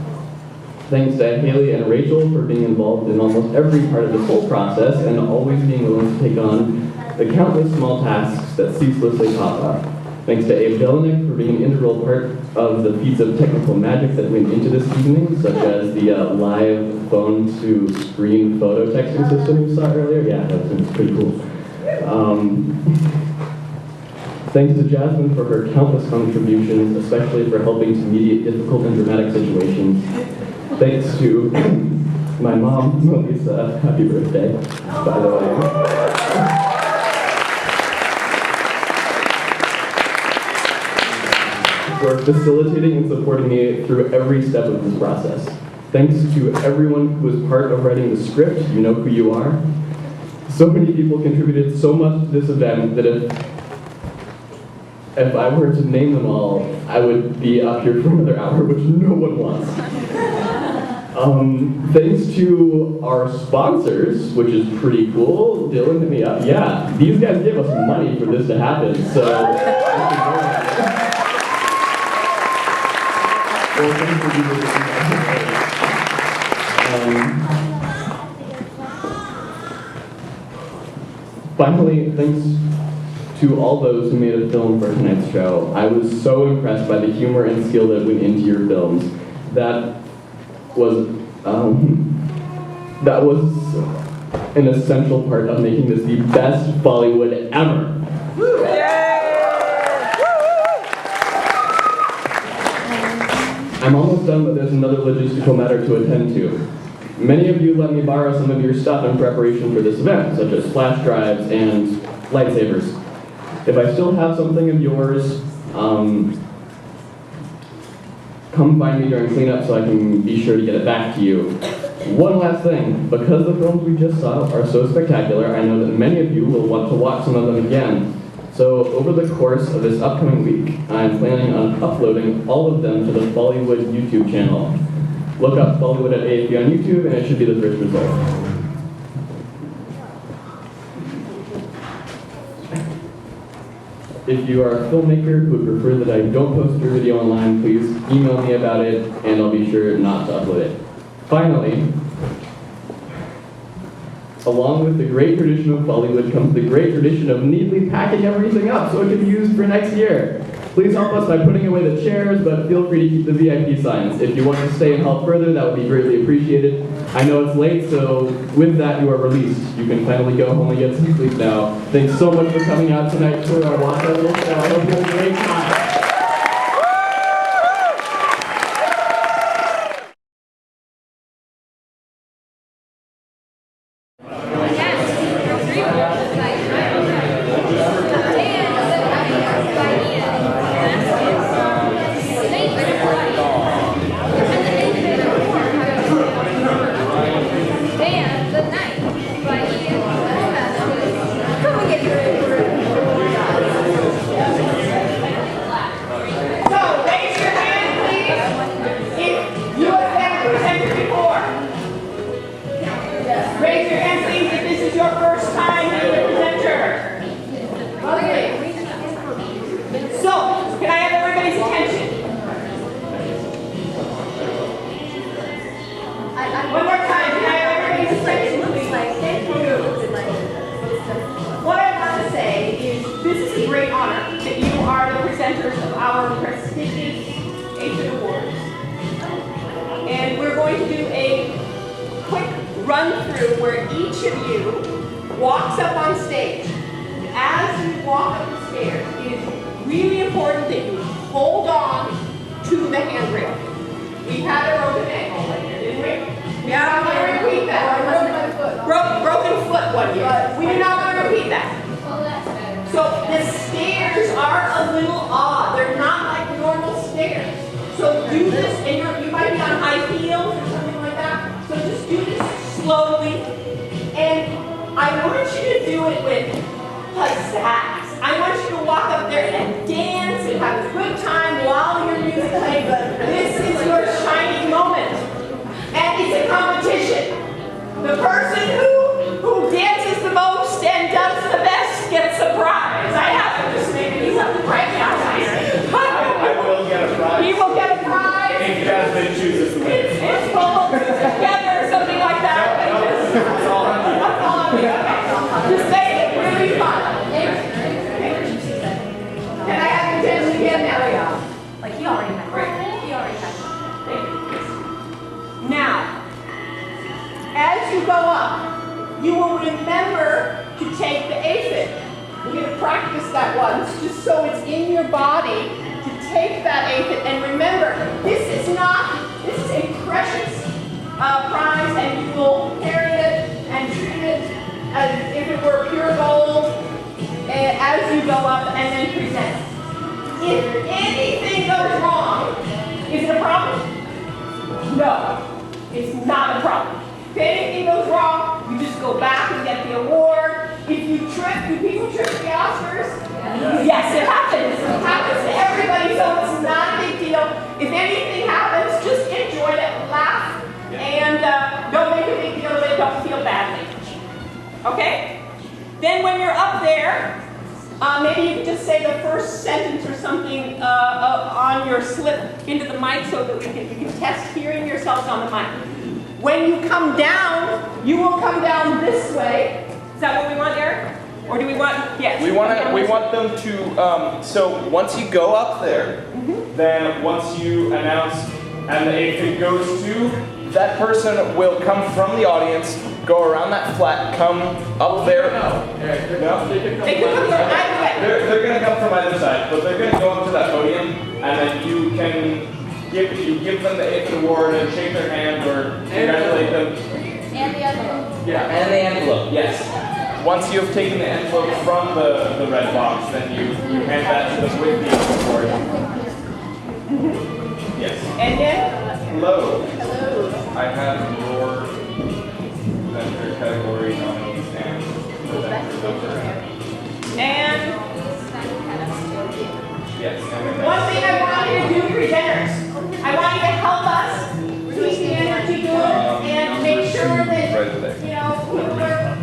Thanks to Haley and Rachel for being involved in almost every part of this whole process and always being willing to take on the countless small tasks that ceaselessly pop up. Thanks to Abe Delinek for being an integral part of the feats of technical magic that went into this evening, such as the live phone-to-screen photo texting system you saw earlier. Yeah, that was pretty cool. Thanks to Jasmine for her countless contributions, especially for helping to mediate difficult and dramatic situations. Thanks to my mom, Melissa, happy birthday, by the way. For facilitating and supporting me through every step of this process. Thanks to everyone who was part of writing the script, you know who you are. So many people contributed so much to this event that if I were to name them all, I would be up here for another hour, which no one wants. Thanks to our sponsors, which is pretty cool. Dylan, hit me up. Yeah, these guys gave us money for this to happen, so. Finally, thanks to all those who made a film for tonight's show. I was so impressed by the humor and skill that went into your films. That was an essential part of making this the best Follywood ever. I'm almost done, but there's another logistical matter to attend to. Many of you let me borrow some of your stuff in preparation for this event, such as flash drives and lightsabers. If I still have something of yours, come find me during cleanup so I can be sure to get it back to you. One last thing, because the films we just saw are so spectacular, I know that many of you will want to watch some of them again. So over the course of this upcoming week, I'm planning on uploading all of them to the Follywood YouTube channel. Look up Follywood at AFB on YouTube and it should be the first result. If you are a filmmaker who would prefer that I don't post your video online, please email me about it and I'll be sure not to upload it. Finally, along with the great tradition of Follywood comes the great tradition of neatly packing everything up so it can be used for next year. Please help us by putting away the chairs, but feel free to keep the VIP signs. If you want to stay and help further, that would be greatly appreciated. I know it's late, so with that, you are released. You can finally go home and get some sleep now. Thanks so much for coming out tonight for our Watch Our Little Show. I hope you have a great time.
don't feel badly. Okay? Then when you're up there, maybe you could just say the first sentence or something on your slip into the mic so that you can test hearing yourselves on the mic. When you come down, you will come down this way. Is that what we want, Eric? Or do we want, yes?
We want them to, so once you go up there, then once you announce, and if it goes to, that person will come from the audience, go around that flat, come up there. No. They can come from either way. They're going to come from either side, but they're going to go up to that podium, and then you can give them the eighth award and shake their hand or congratulate them.
And the envelope.
Yeah, and the envelope, yes. Once you have taken the envelope from the red box, then you hand that to them with the award. Yes.
And then?
Hello. I have your presenter category nominees and presenter number.
And
yes.
one thing I want you to do, presenters, I want you to help us keep the energy good and make sure that, people are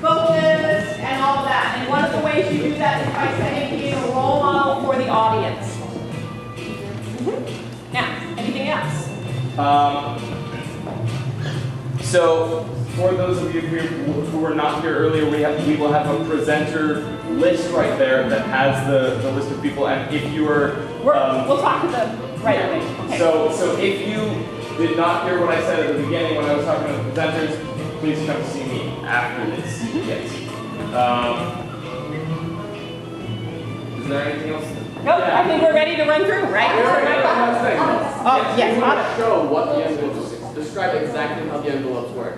focused and all that. And one of the ways you do that is by setting being a role model for the audience. Now, anything else?
So, for those of you who were not here earlier, we will have a presenter list right there that has the list of people, and if you were...
we'll talk to them right away. Okay.
So if you did not hear what I said at the beginning when I was talking to the presenters, please come see me after this. Yes. Is there anything else?
Nope, I think we're ready to run through, right? Yes,
show what the envelopes, describe exactly how the envelopes work.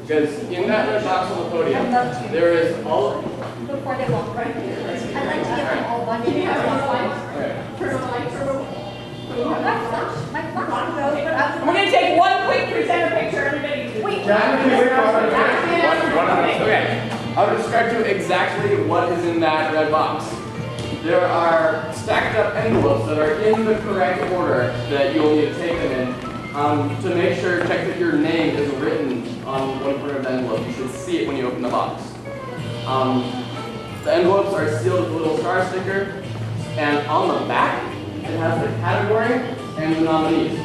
Because in that red box on the podium, there is all...
Before they walk right here, I'd like to give them all one minute.
We're going to take one quick presenter picture, everybody. Wait.
Okay, I'll describe to you exactly what is in that red box. There are stacked up envelopes that are in the correct order that you'll need to take them in. To make sure, check that your name is written on one corner of the envelope. You should see it when you open the box. The envelopes are sealed with a little star sticker, and on the back, it has the category and the nominees.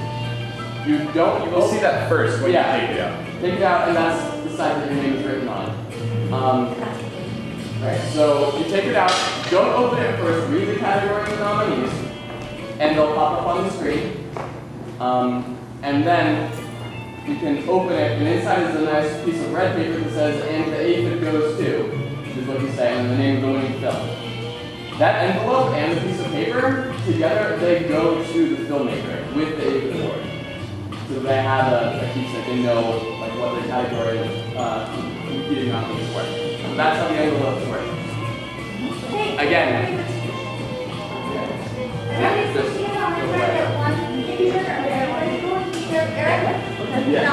You'll
see that first when you take it out.
Take it out, and that's the side that your name is written on. Right, so you take it out, don't open it first, read the category and the nominees, and they'll pop up on the screen. And then you can open it, and inside is a nice piece of red paper that says, and the eighth it goes to, which is what you say, and the name of the winning film. That envelope and the piece of paper, together, they go to the filmmaker with the eighth award. So they have a keepsake, they know like what the category competing nominees were. So that's how the envelopes work. Again.
Eric?
Yeah.